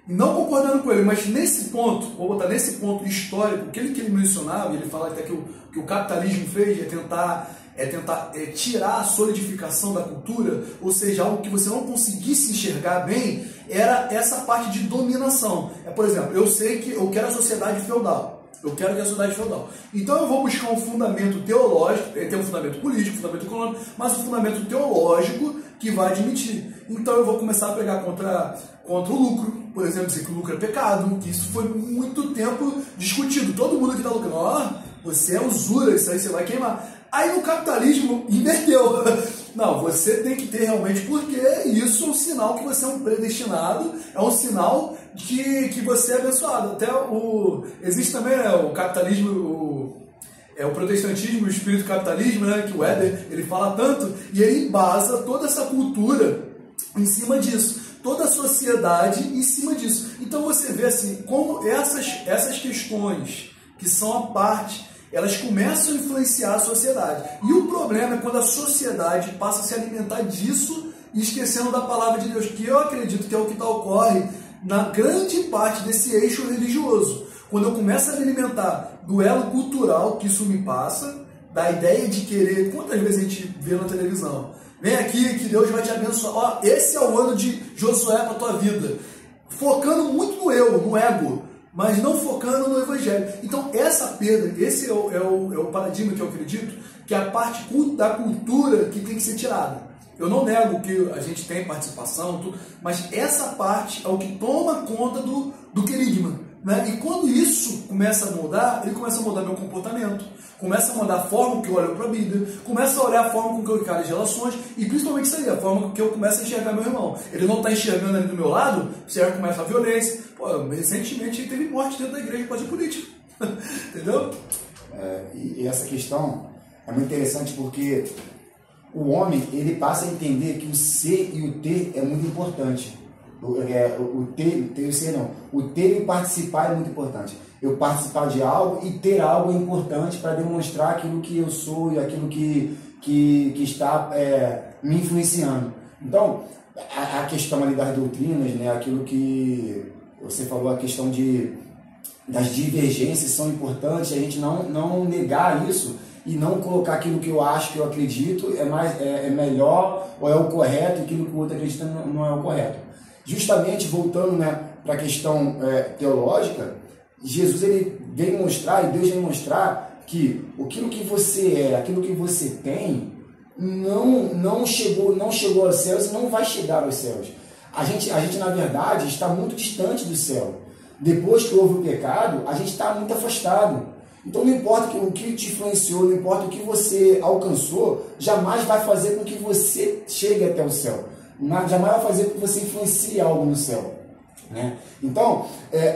Speaker 1: Não concordando com ele, mas nesse ponto, vou botar nesse ponto histórico, aquele que ele mencionava, ele fala até que o capitalismo fez, é tentar tirar a solidificação da cultura, ou seja, algo que você não conseguisse enxergar bem, era essa parte de dominação. Por exemplo, eu sei que eu quero a sociedade feudal. Eu quero que a sociedade feudal. Então eu vou buscar um fundamento teológico, tem um fundamento político, um fundamento econômico, mas um fundamento teológico que vai admitir. Então eu vou começar a pregar contra o lucro, por exemplo, dizer que o lucro é pecado, que isso foi muito tempo discutido. Todo mundo que está lucrando, você é usura, isso aí você vai queimar. Aí no capitalismo inverteu. Não, você tem que ter realmente, porque isso é um sinal que você é um predestinado, é um sinal que você é abençoado. Até existe também, né, o capitalismo, o protestantismo, o espírito capitalismo, né, que o Weber ele fala tanto, e ele embasa toda essa cultura em cima disso, toda a sociedade em cima disso. Então você vê assim, como essas questões que são a parte, elas começam a influenciar a sociedade. E o problema é quando a sociedade passa a se alimentar disso e esquecendo da palavra de Deus, que eu acredito que é o que ocorre na grande parte desse eixo religioso. Quando eu começo a me alimentar do elo cultural que isso me passa, da ideia de querer, quantas vezes a gente vê na televisão, vem aqui que Deus vai te abençoar, esse é o ano de Josué para a tua vida, focando muito no eu, no ego, mas não focando no evangelho. Então essa perda, esse é o paradigma que eu acredito, que é a parte da cultura que tem que ser tirada. Eu não nego que a gente tem participação, tudo, mas essa parte é o que toma conta do querigma, né? E quando isso começa a mudar, ele começa a mudar meu comportamento, começa a mudar a forma que eu olho para a Bíblia, começa a olhar a forma com que eu encaro as relações, e principalmente isso aí, a forma com que eu começo a enxergar meu irmão. Ele não está enxergando ali do meu lado, você já começa a violência. Recentemente teve morte dentro da igreja por causa de política. Entendeu?
Speaker 2: E essa questão é muito interessante porque o homem ele passa a entender que o ser e o ter é muito importante. O ter e o ser não. O ter e participar é muito importante. Eu participar de algo e ter algo é importante para demonstrar aquilo que eu sou e aquilo que está me influenciando. Então, a questão ali das doutrinas, né, aquilo que você falou, a questão das divergências são importantes, a gente não negar isso e não colocar aquilo que eu acho, que eu acredito, é melhor ou é o correto, e aquilo que o outro acredita não é o correto. Justamente, voltando, né, para a questão teológica, Jesus ele vem mostrar, e Deus vem mostrar que aquilo que você é, aquilo que você tem, não chegou aos céus e não vai chegar aos céus. A gente, na verdade, está muito distante do céu. Depois que houve o pecado, a gente está muito afastado. Então não importa o que te influenciou, não importa o que você alcançou, jamais vai fazer com que você chegue até o céu. Jamais vai fazer com que você influencie algo no céu, né? Então,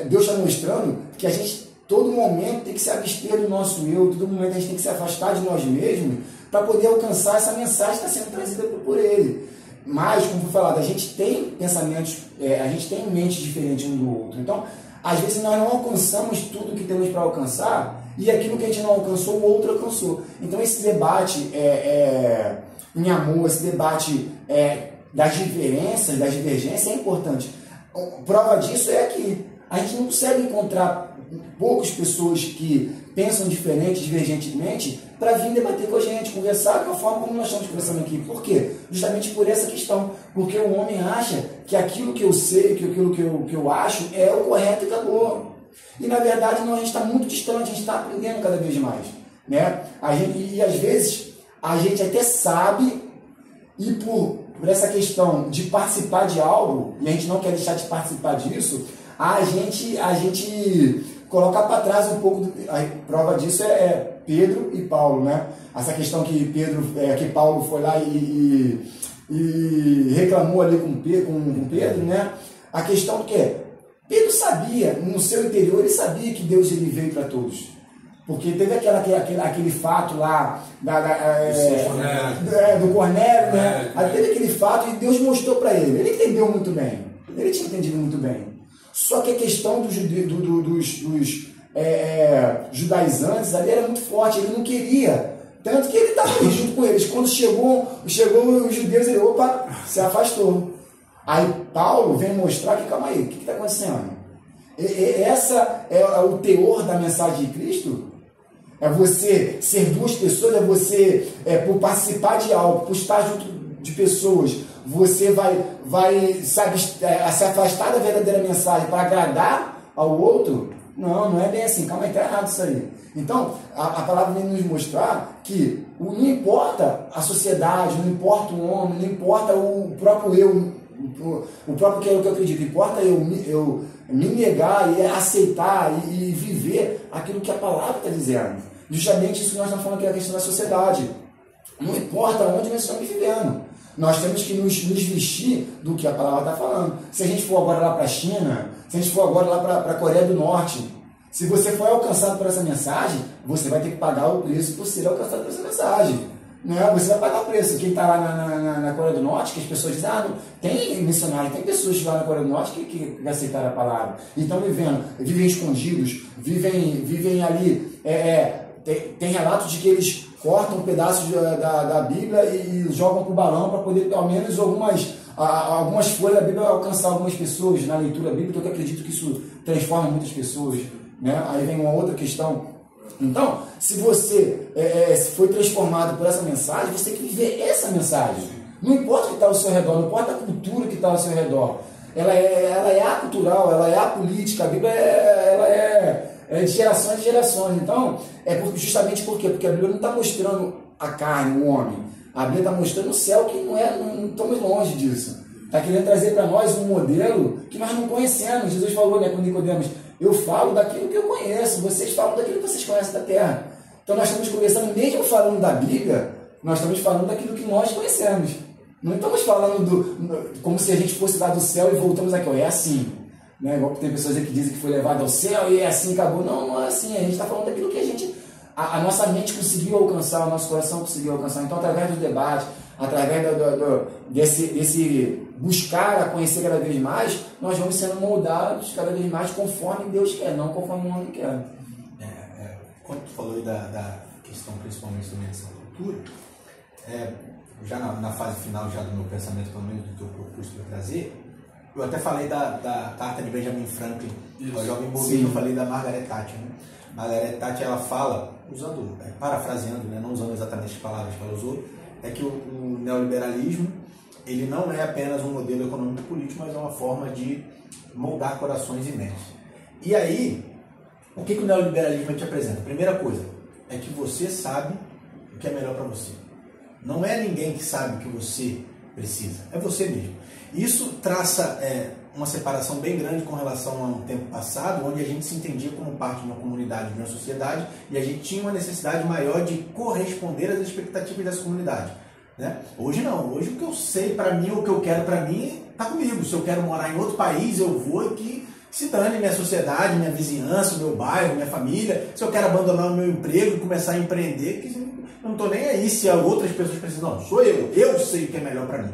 Speaker 2: Deus está mostrando que a gente, todo momento, tem que se abster do nosso eu, todo momento a gente tem que se afastar de nós mesmos para poder alcançar essa mensagem que está sendo trazida por Ele. Mas, como foi falado, a gente tem pensamentos, a gente tem mentes diferentes um do outro. Então, às vezes nós não alcançamos tudo que temos para alcançar e aquilo que a gente não alcançou, o outro alcançou. Então, esse debate em amor, esse debate das diferenças, das divergências é importante. Prova disso é que A gente não consegue encontrar poucas pessoas que pensam diferente, divergentemente, para vir debater com a gente, conversar de uma forma como nós estamos conversando aqui. Por quê? Justamente por essa questão. Porque o homem acha que aquilo que eu sei, que aquilo que eu acho é o correto e acabou. E na verdade não, a gente está muito distante, a gente está aprendendo cada vez mais. Né? E às vezes a gente até sabe, e por essa questão de participar de algo, e a gente não quer deixar de participar disso, a gente colocar para trás um pouco. A prova disso é Pedro e Paulo, né? Essa questão que Paulo foi lá e reclamou ali com Pedro, né? A questão que Pedro sabia, no seu interior, ele sabia que Deus ele veio para todos. Porque teve aquele fato lá do Cornélio, né? Aí teve aquele fato e Deus mostrou para ele. Ele entendeu muito bem. Ele tinha entendido muito bem. Só que a questão dos judaizantes ali era muito forte. Ele não queria. Tanto que ele estava ali junto com eles. Quando chegou os judeus, ele, se afastou. Aí Paulo vem mostrar que, calma aí, o que está acontecendo? Essa é o teor da mensagem de Cristo? É você ser duas pessoas, é você, por participar de algo, por estar junto de pessoas, você vai se afastar da verdadeira mensagem para agradar ao outro? Não é bem assim, calma aí, está errado isso aí. Então, a palavra vem nos mostrar que não importa a sociedade, não importa o homem, não importa o próprio eu, o próprio que é o que eu acredito, importa eu me negar e aceitar e viver aquilo que a palavra está dizendo. Justamente isso que nós estamos falando aqui, a questão da sociedade. Não importa onde nós estamos vivendo, nós temos que nos vestir do que a palavra está falando. Se a gente for agora lá para a China, se a gente for agora lá para a Coreia do Norte, se você for alcançado por essa mensagem, você vai ter que pagar o preço por ser alcançado por essa mensagem. Não, você vai pagar o preço. Quem está lá na Coreia do Norte, que as pessoas dizem, tem missionário, tem pessoas lá na Coreia do Norte que aceitaram a palavra. E estão vivem escondidos, vivem ali. Tem relatos de que eles cortam pedaços da Bíblia e jogam para o balão para poder, ao menos, algumas folhas da Bíblia alcançar algumas pessoas na leitura bíblica. Eu acredito que isso transforma muitas pessoas. Né? Aí vem uma outra questão. Então, se você foi transformado por essa mensagem, você tem que viver essa mensagem. Não importa o que está ao seu redor, não importa a cultura que está ao seu redor. Ela é acultural, ela é apolítica. A Bíblia ela é de gerações em gerações. Então, justamente por quê? Porque a Bíblia não está mostrando a carne, o homem. A Bíblia está mostrando o céu, que não estamos longe disso. Está querendo trazer para nós um modelo que nós não conhecemos. Jesus falou, né, com Nicodemos, eu falo daquilo que eu conheço, vocês falam daquilo que vocês conhecem da terra. Então nós estamos conversando, mesmo falando da Bíblia, nós estamos falando daquilo que nós conhecemos. Não estamos falando como se a gente fosse lá do céu e voltamos aqui, é assim. Né? Igual que tem pessoas aí que dizem que foi levado ao céu e é assim, acabou. Não é assim, a gente está falando daquilo que a nossa mente conseguiu alcançar, o nosso coração conseguiu alcançar. Então, através do debate, através desse buscar a conhecer cada vez mais, nós vamos sendo moldados cada vez mais conforme Deus quer, não conforme o homem quer.
Speaker 3: Quando tu falou aí da questão principalmente também dessa cultura, já na fase final já do meu pensamento, pelo menos do que eu propus para trazer, eu até falei da carta de Benjamin Franklin, eu já me envolvi, eu falei da Margaret Thatcher. Né? Margaret Thatcher, ela fala, parafraseando, né, não usando exatamente as palavras que ela usou, é que o neoliberalismo ele não é apenas um modelo econômico e político, mas é uma forma de moldar corações e mentes. E aí, o que o neoliberalismo te apresenta? Primeira coisa, é que você sabe o que é melhor para você. Não é ninguém que sabe o que você precisa, é você mesmo. Isso traça uma separação bem grande com relação a um tempo passado, onde a gente se entendia como parte de uma comunidade, de uma sociedade, e a gente tinha uma necessidade maior de corresponder às expectativas dessa comunidade. Né? Hoje não, hoje o que eu sei para mim, o que eu quero para mim, está comigo. Se eu quero morar em outro país, eu vou aqui, se dane minha sociedade, minha vizinhança, meu bairro, minha família. Se eu quero abandonar o meu emprego e começar a empreender, que eu não estou nem aí se outras pessoas precisam. Não, sou eu sei o que é melhor para mim.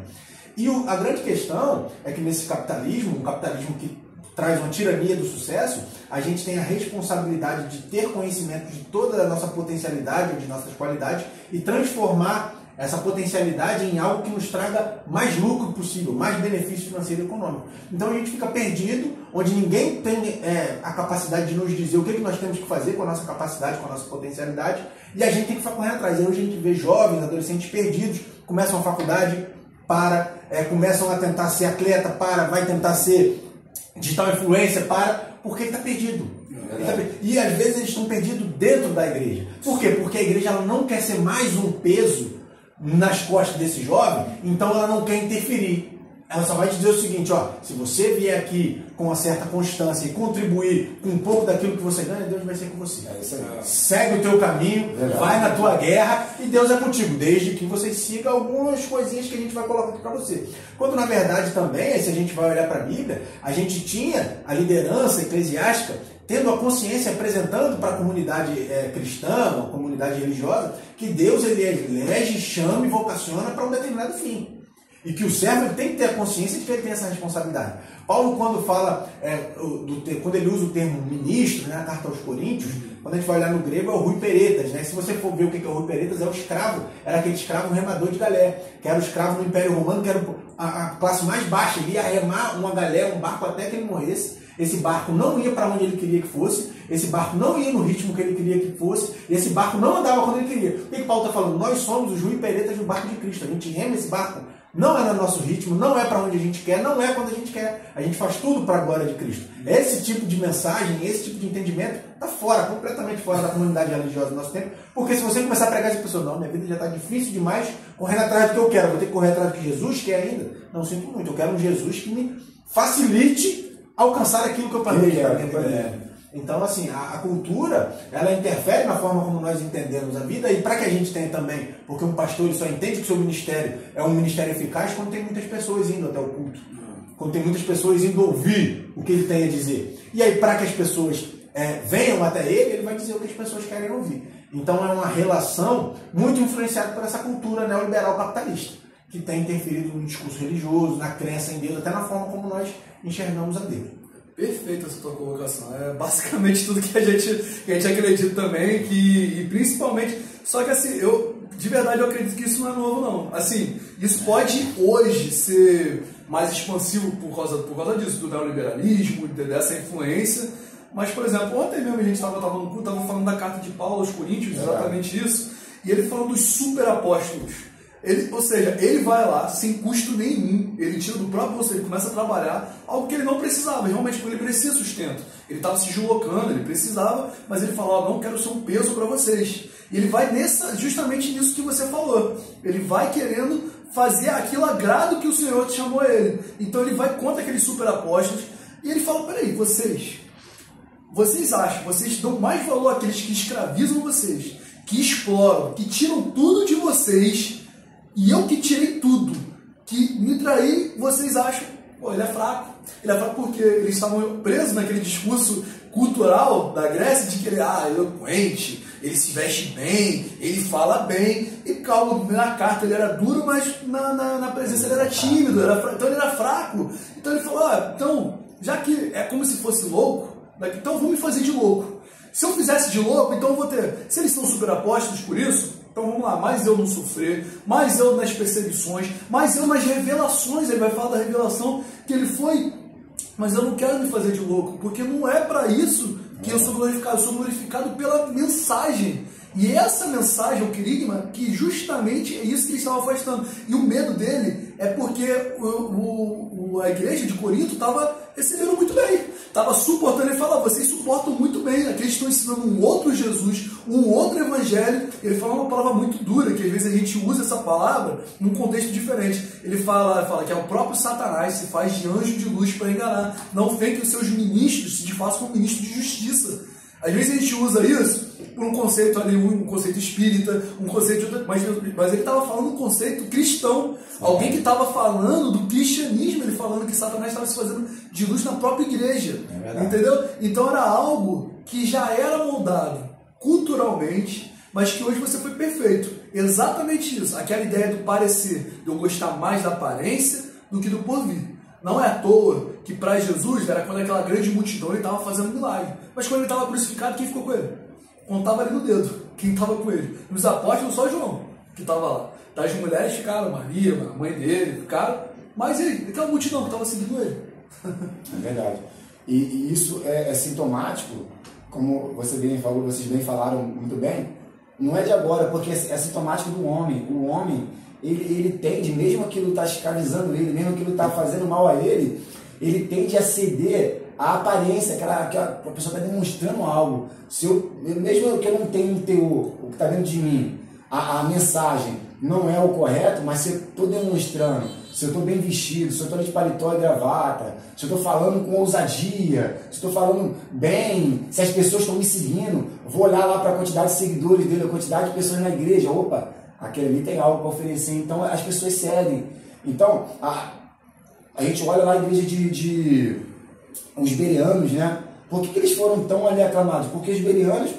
Speaker 3: E a grande questão é que nesse capitalismo, um capitalismo que traz uma tirania do sucesso, a gente tem a responsabilidade de ter conhecimento de toda a nossa potencialidade, de nossas qualidades e transformar essa potencialidade em algo que nos traga mais lucro possível, mais benefício financeiro e econômico. Então a gente fica perdido, onde ninguém tem a capacidade de nos dizer o que nós temos que fazer com a nossa capacidade, com a nossa potencialidade, e a gente tem que ficar correndo atrás. Aí hoje a gente vê jovens, adolescentes perdidos, começam a faculdade, começam a tentar ser atleta, vai tentar ser digital influencer, porque ele está perdido. E às vezes eles estão perdidos dentro da igreja. Por quê? Porque a igreja ela não quer ser mais um peso nas costas desse jovem, então ela não quer interferir. Ela só vai te dizer o seguinte, ó, se você vier aqui com uma certa constância e contribuir com um pouco daquilo que você ganha, Deus vai ser com você. Segue o teu caminho, vai na tua guerra e Deus é contigo, desde que você siga algumas coisinhas que a gente vai colocar aqui para você. Quando na verdade também, se a gente vai olhar para a Bíblia, a gente tinha a liderança eclesiástica tendo a consciência, apresentando para a comunidade cristã, a comunidade religiosa, que Deus ele elege, chama e vocaciona para um determinado fim. E que o servo ele tem que ter a consciência de que ele tem essa responsabilidade. Paulo, quando fala, quando ele usa o termo ministro, né, na carta aos Coríntios, quando a gente vai olhar no grego, é o ruiperetas. Né? Se você for ver o que é o ruiperetas, é o escravo. Era aquele escravo remador de galé, que era o escravo no Império Romano, que era a classe mais baixa. Ele ia remar uma galé, um barco até que ele morresse. Esse barco não ia para onde ele queria que fosse, esse barco não ia no ritmo que ele queria que fosse, e esse barco não andava quando ele queria. O que Paulo está falando? Nós somos os ruiperetas do barco de Cristo. A gente rema esse barco, não é no nosso ritmo, não é para onde a gente quer, não é quando a gente quer. A gente faz tudo para a glória de Cristo. Esse tipo de mensagem, esse tipo de entendimento está fora, completamente fora da comunidade religiosa do nosso tempo, porque se você começar a pregar essa pessoa, não, minha vida já está difícil demais, correndo atrás do que eu quero, vou ter que correr atrás do que Jesus quer ainda. Não, sinto muito, eu quero um Jesus que me facilite alcançar aquilo que eu planejo para minha vida. Então, assim, a cultura, ela interfere na forma como nós entendemos a vida, e para que a gente tenha também, porque um pastor ele só entende que o seu ministério é um ministério eficaz quando tem muitas pessoas indo até o culto, quando tem muitas pessoas indo ouvir o que ele tem a dizer. E aí, para que as pessoas venham até ele vai dizer o que as pessoas querem ouvir. Então, é uma relação muito influenciada por essa cultura neoliberal capitalista, que tem interferido no discurso religioso, na crença em Deus, até na forma como nós enxergamos a Deus.
Speaker 1: Perfeita essa tua colocação. É basicamente tudo que a gente acredita também, e principalmente... Só que assim, de verdade eu acredito que isso não é novo, não. Assim, isso pode hoje ser mais expansivo por causa disso, do neoliberalismo, dessa influência. Mas, por exemplo, ontem mesmo a gente estava falando da carta de Paulo aos Coríntios, exatamente isso, e ele falando dos super apóstolos. Ou seja, ele vai lá sem custo nenhum, ele tira do próprio bolso, ele começa a trabalhar algo que ele não precisava, realmente porque ele precisa de sustento. Ele estava se deslocando, ele precisava, mas ele falou, não quero ser um peso para vocês. E ele vai justamente nisso que você falou. Ele vai querendo fazer aquilo agrado que o Senhor te chamou ele. Então ele vai contra aqueles super apóstolos e ele fala, peraí, vocês acham, vocês dão mais valor àqueles que escravizam vocês, que exploram, que tiram tudo de vocês, e eu que tirei tudo, que me traí, vocês acham, ele é fraco. Ele é fraco porque eles estavam presos naquele discurso cultural da Grécia de que ele é eloquente, ele se veste bem, ele fala bem, e calma, na carta ele era duro, mas na presença ele era tímido, então ele era fraco. Então ele falou, então, já que é como se fosse louco, então vou me fazer de louco. Se eu fizesse de louco, então eu vou ter... Se eles são super apóstolos por isso, então vamos lá, mais eu não sofrer, mais eu nas perseguições, mais eu nas revelações. Ele vai falar da revelação que ele foi, mas eu não quero me fazer de louco, porque não é para isso que eu sou glorificado pela mensagem. E essa mensagem, o querigma, que justamente é isso que ele estava afastando. E o medo dele é porque a igreja de Corinto estava recebendo muito bem, estava suportando. Ele fala, vocês suportam muito bem, aqui eles estão ensinando um outro Jesus, um outro evangelho. Ele fala uma palavra muito dura, que às vezes a gente usa essa palavra num contexto diferente. Ele fala que é o próprio Satanás se faz de anjo de luz para enganar. Não vem que os seus ministros se façam como ministros de justiça. Às vezes a gente usa isso por um conceito ali, um conceito espírita, um conceito de outra, mas ele estava falando um conceito cristão. Alguém que estava falando do cristianismo, ele falando que Satanás estava se fazendo de luz na própria igreja. Entendeu? Então era algo que já era moldado culturalmente, mas que hoje você foi perfeito. Exatamente isso. Aquela ideia do parecer, de eu gostar mais da aparência do que do porvir. Não é à toa que para Jesus era quando aquela grande multidão ele estava fazendo milagre. Mas quando ele estava crucificado, quem ficou com ele? Contava ali no dedo quem estava com ele. Nos apóstolos, só João que estava lá. Das mulheres ficaram, Maria, a mãe dele, ficaram, mas ele, aquela multidão que estava seguindo ele.
Speaker 2: É verdade. E isso é sintomático, como você bem falou, vocês bem falaram muito bem, não é de agora, porque é sintomático do homem. O homem, ele tende, mesmo aquilo está escravizando ele, mesmo aquilo está fazendo mal a ele tende a ceder à aparência, que a pessoa está demonstrando algo. Mesmo que eu não tenha um teor, o que está dentro de mim, a mensagem não é o correto, mas se eu estou demonstrando, se eu estou bem vestido, se eu estou de paletó e gravata, se eu estou falando com ousadia, se eu estou falando bem, se as pessoas estão me seguindo, vou olhar lá para a quantidade de seguidores dele, a quantidade de pessoas na igreja, opa, aquele ali tem algo para oferecer, então as pessoas seguem. Então, a gente olha lá a igreja de os bereanos, né? Por que eles foram tão ali aclamados? Porque os bereanos,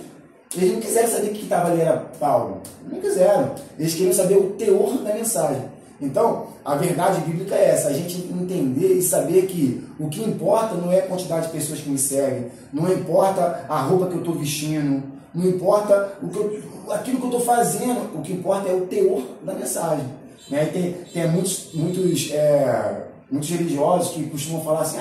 Speaker 2: eles não quiseram saber que estava ali era Paulo. Não quiseram. Eles queriam saber o teor da mensagem. Então, a verdade bíblica é essa. A gente entender e saber que o que importa não é a quantidade de pessoas que me seguem. Não importa a roupa que eu estou vestindo. Não importa aquilo que eu estou fazendo. O que importa é o teor da mensagem. Né? Tem muitos religiosos que costumam falar assim,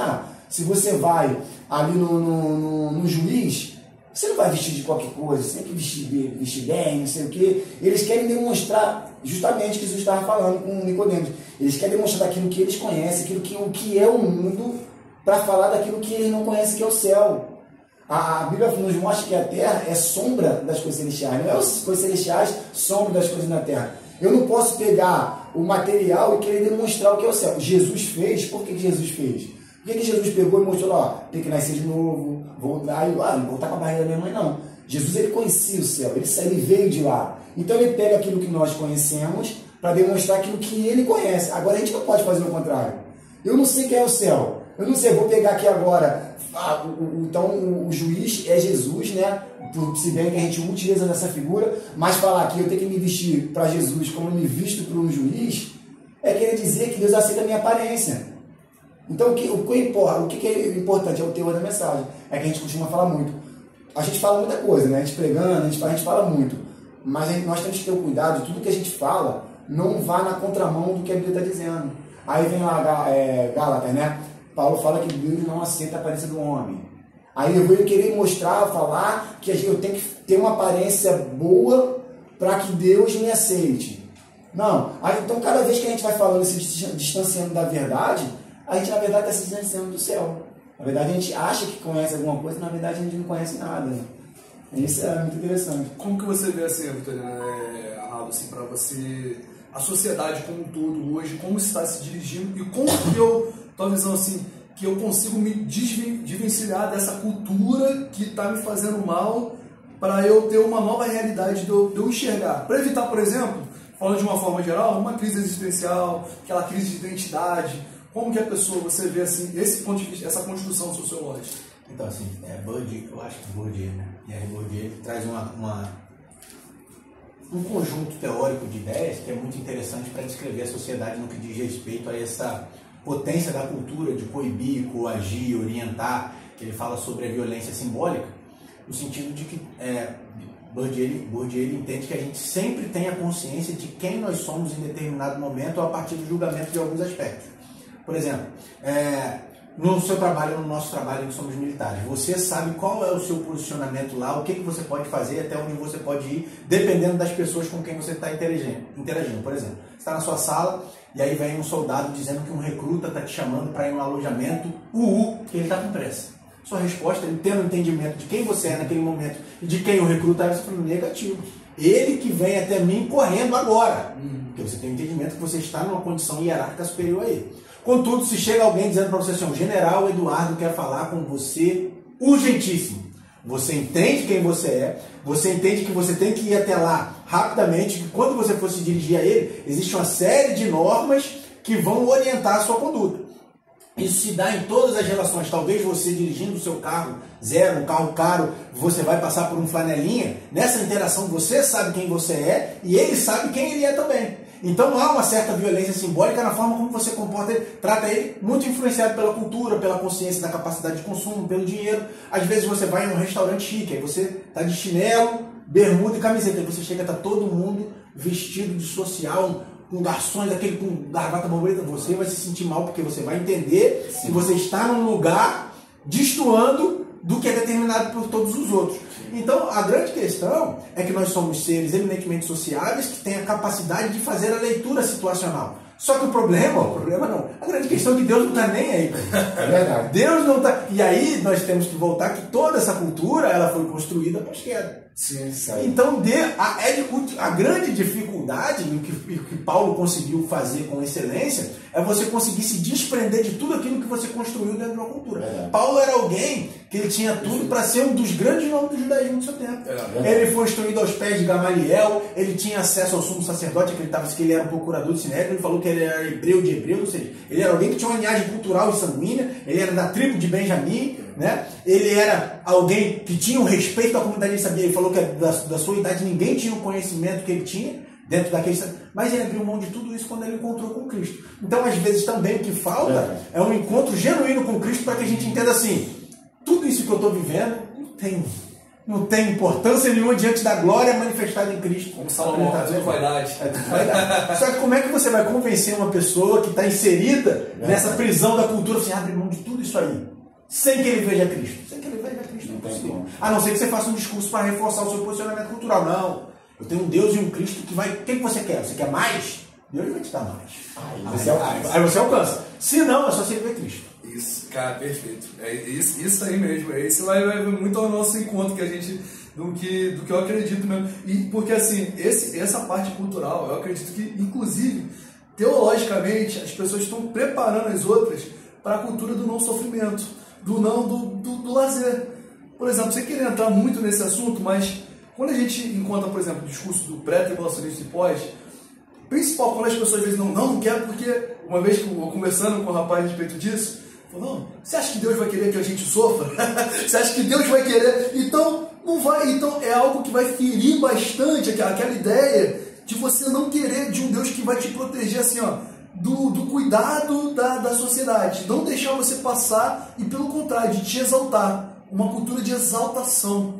Speaker 2: se você vai ali no juiz, você não vai vestir de qualquer coisa, você tem que vestir bem, não sei o quê. Eles querem demonstrar justamente o que Jesus estava falando com Nicodemos. Eles querem demonstrar daquilo que eles conhecem, o que é o mundo, para falar daquilo que eles não conhecem, que é o céu. A Bíblia nos mostra que a terra é sombra das coisas celestiais, não é as coisas celestiais, sombra das coisas na terra. Eu não posso pegar o material e querer demonstrar o que é o céu. Jesus fez, por que Jesus fez? Por que Jesus pegou e mostrou, tem que nascer de novo, voltar com a barriga da minha mãe? Não. Jesus, ele conhecia o céu, ele veio de lá. Então ele pega aquilo que nós conhecemos para demonstrar aquilo que ele conhece. Agora a gente não pode fazer o contrário. Eu não sei quem é o céu. Eu não sei, vou pegar aqui agora. Então o juiz é Jesus, né? Se bem que a gente utiliza essa figura, mas falar que eu tenho que me vestir para Jesus como eu me visto para um juiz, é querer dizer que Deus aceita a minha aparência. Então o que é importante é o teor da mensagem. É que a gente costuma falar muito. A gente fala muita coisa, né? A gente pregando, a gente fala muito. Mas nós temos que ter o cuidado de tudo que a gente fala não vá na contramão do que a Bíblia está dizendo. Aí vem lá Gálatas, né? Paulo fala que Deus não aceita a aparência do homem. Aí eu vou querer falar que eu tenho que ter uma aparência boa para que Deus me aceite. Não. Então, cada vez que a gente vai falando, se distanciando da verdade, a gente, na verdade, está se distanciando do céu. Na verdade, a gente acha que conhece alguma coisa, na verdade, a gente não conhece nada. Isso é muito interessante.
Speaker 1: Como que você vê assim, Arnaldo, assim, para você, a sociedade como um todo hoje, como está se dirigindo e como que tua visão assim, que eu consigo me desvencilhar dessa cultura que está me fazendo mal para eu ter uma nova realidade de eu enxergar. Para evitar, por exemplo, falando de uma forma geral, uma crise existencial, aquela crise de identidade. Como que a pessoa, você vê assim, esse ponto de vista, essa construção sociológica?
Speaker 3: Então, assim, Bourdieu, eu acho que Bourdieu, né? E aí Bourdieu ele traz um conjunto teórico de ideias que é muito interessante para descrever a sociedade no que diz respeito a essa potência da cultura de coibir, coagir, orientar. Ele fala sobre a violência simbólica, no sentido de que Bourdieu entende que a gente sempre tem a consciência de quem nós somos em determinado momento a partir do julgamento de alguns aspectos. Por exemplo, no seu trabalho, no nosso trabalho, que somos militares, você sabe qual é o seu posicionamento lá, o que você pode fazer, até onde você pode ir, dependendo das pessoas com quem você está interagindo. Por exemplo, você está na sua sala e aí vem um soldado dizendo que um recruta está te chamando para ir no alojamento, que ele está com pressa. Sua resposta, ele tendo um entendimento de quem você é naquele momento e de quem o recruta é, você fala, negativo. Ele que vem até mim correndo agora. Porque você tem um entendimento que você está numa condição hierárquica superior a ele. Contudo, se chega alguém dizendo para você assim, o general Eduardo quer falar com você urgentíssimo. Você entende quem você é, você entende que você tem que ir até lá rapidamente, que quando você for se dirigir a ele, existe uma série de normas que vão orientar a sua conduta. Isso se dá em todas as relações. Talvez você dirigindo o seu carro zero, um carro caro, você vai passar por um flanelinha. Nessa interação você sabe quem você é e ele sabe quem ele é também. Então há uma certa violência simbólica na forma como você comporta ele, trata ele, muito influenciado pela cultura, pela consciência da capacidade de consumo, pelo dinheiro. Às vezes você vai em um restaurante chique, aí você está de chinelo, bermuda e camiseta, aí você chega, está todo mundo vestido de social, com garçons, aquele com gravata borboleta, você vai se sentir mal, porque você vai entender que você está num lugar destoando do que é determinado por todos os outros. Então, a grande questão é que nós somos seres eminentemente sociáveis que têm a capacidade de fazer a leitura situacional. Só que o problema não. A grande questão é que Deus não está nem aí.
Speaker 2: É verdade.
Speaker 3: Deus não está. E aí nós temos que voltar que toda essa cultura ela foi construída para a esquerda.
Speaker 2: Sim, isso aí.
Speaker 3: Então, a grande dificuldade, e o que Paulo conseguiu fazer com excelência, é você conseguir se desprender de tudo aquilo que você construiu dentro de uma cultura. Paulo era alguém que ele tinha tudo para ser um dos grandes nomes do judaísmo do seu tempo. Ele foi instruído aos pés de Gamaliel, ele tinha acesso ao sumo sacerdote, acreditava que ele era um procurador do Sinédrio, ele falou que ele era hebreu de hebreu, ou seja, ele era alguém que tinha uma linhagem cultural e sanguínea, ele era da tribo de Benjamim, né? Ele era alguém que tinha o respeito da comunidade, ele sabia, ele falou que da sua idade ninguém tinha o conhecimento que ele tinha dentro daquele, mas ele abriu mão de tudo isso quando ele encontrou com Cristo. Então, às vezes, também o que falta é um encontro genuíno com Cristo para que a gente entenda assim, tudo isso que eu estou vivendo não tem importância nenhuma diante da glória manifestada em Cristo.
Speaker 1: Como Salomão, é tudo vaidade.
Speaker 3: É tudo vaidade. Só que como é que você vai convencer uma pessoa que está inserida nessa prisão da cultura, você abre mão de tudo isso aí, sem que ele veja Cristo? Sem que ele veja Cristo, não é possível. A não ser que você faça um discurso para reforçar o seu posicionamento cultural. Não. Eu tenho um Deus e um Cristo que vai... O que você quer? Você quer mais? Deus vai te dar mais. Aí você alcança. Se não, é só você ver Cristo.
Speaker 1: Isso, cara, perfeito. É isso aí mesmo. Isso vai muito ao nosso encontro que a gente... Do que eu acredito mesmo. E porque assim, essa parte cultural, eu acredito que, inclusive, teologicamente, as pessoas estão preparando as outras para a cultura do não sofrimento, do lazer. Por exemplo, sem querer entrar muito nesse assunto, mas quando a gente encontra, por exemplo, o discurso do pré-tribulacionista e pós, principal quando as pessoas às vezes não querem, porque uma vez que eu conversando com um rapaz a respeito disso, falou, não, você acha que Deus vai querer que a gente sofra? Você acha que Deus vai querer? Então, não vai. Então, é algo que vai ferir bastante aquela ideia de você não querer de um Deus que vai te proteger assim, ó, do cuidado da sociedade, não deixar você passar e, pelo contrário, de te exaltar. Uma cultura de exaltação,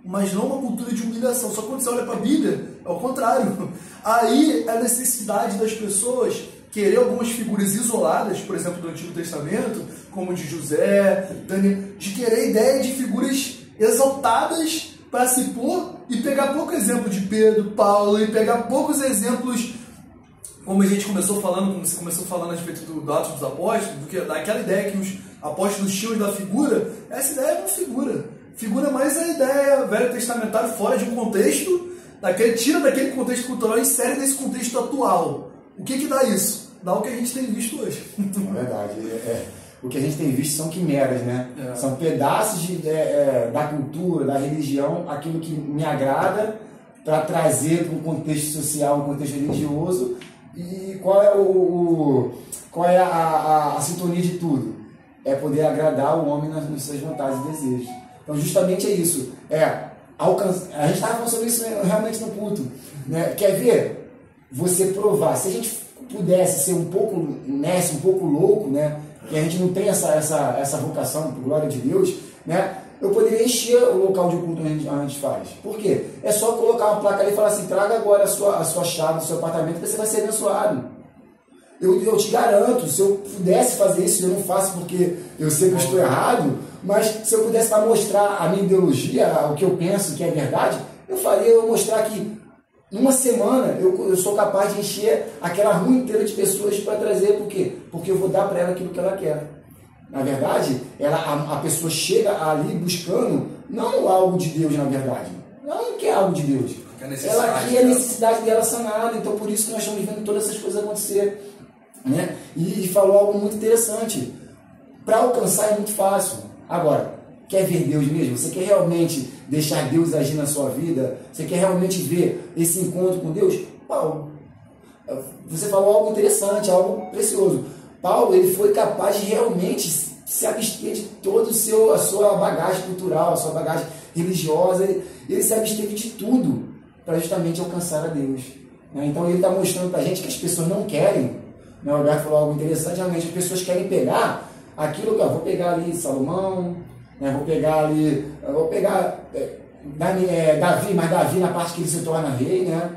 Speaker 1: mas não uma cultura de humilhação. Só que quando você olha para a Bíblia, é o contrário. Aí a necessidade das pessoas querer algumas figuras isoladas, por exemplo, do Antigo Testamento, como de José, Daniel, de querer a ideia de figuras exaltadas para se pôr e pegar pouco exemplo de Pedro, Paulo, e pegar poucos exemplos, como a gente começou falando, como você começou falando a respeito do Atos dos Apóstolos, daquela ideia que os apóstolos tinham da figura. Essa ideia é uma figura. Figura mais a ideia velho testamentária fora de um contexto, tira daquele contexto cultural e insere nesse contexto atual. O que dá isso? Dá o que a gente tem visto hoje.
Speaker 2: É verdade. O que a gente tem visto são quimeras, né? São pedaços da cultura, da religião, aquilo que me agrada, para trazer para um contexto social, um contexto religioso. E qual é a sintonia de tudo? É poder agradar o homem nas suas vontades e desejos. Então, justamente é isso. A gente estava falando sobre isso realmente no culto. Né? Quer ver? Você provar. Se a gente pudesse ser um pouco nesse, um pouco louco, né? Que a gente não tem essa vocação, por glória de Deus, né? Eu poderia encher o local de culto onde a gente faz. Por quê? É só colocar uma placa ali e falar assim, traga agora a sua chave do seu apartamento que você vai ser abençoado. Eu te garanto, se eu pudesse fazer isso, eu não faço porque eu sei que eu estou errado, mas se eu pudesse para mostrar a minha ideologia, o que eu penso que é verdade, eu faria, eu mostrar que numa semana eu sou capaz de encher aquela rua inteira de pessoas para trazer, por quê? Porque eu vou dar para ela aquilo que ela quer. Na verdade, a pessoa chega ali buscando não algo de Deus, na verdade. Ela não quer algo de Deus. Ela quer a necessidade dela sanada. Então, por isso que nós estamos vendo todas essas coisas acontecer. Né? E falou algo muito interessante. Para alcançar é muito fácil. Agora, quer ver Deus mesmo? Você quer realmente deixar Deus agir na sua vida? Você quer realmente ver esse encontro com Deus? Paulo, você falou algo interessante, algo precioso. Paulo, ele foi capaz de realmente se abster de toda a sua bagagem cultural, a sua bagagem religiosa. Ele se absteve de tudo para justamente alcançar a Deus. Então ele está mostrando para a gente que as pessoas não querem. O Alberto falou algo interessante, realmente as pessoas querem pegar aquilo que eu vou pegar ali Salomão, vou pegar Davi, mas Davi na parte que ele se torna rei, né?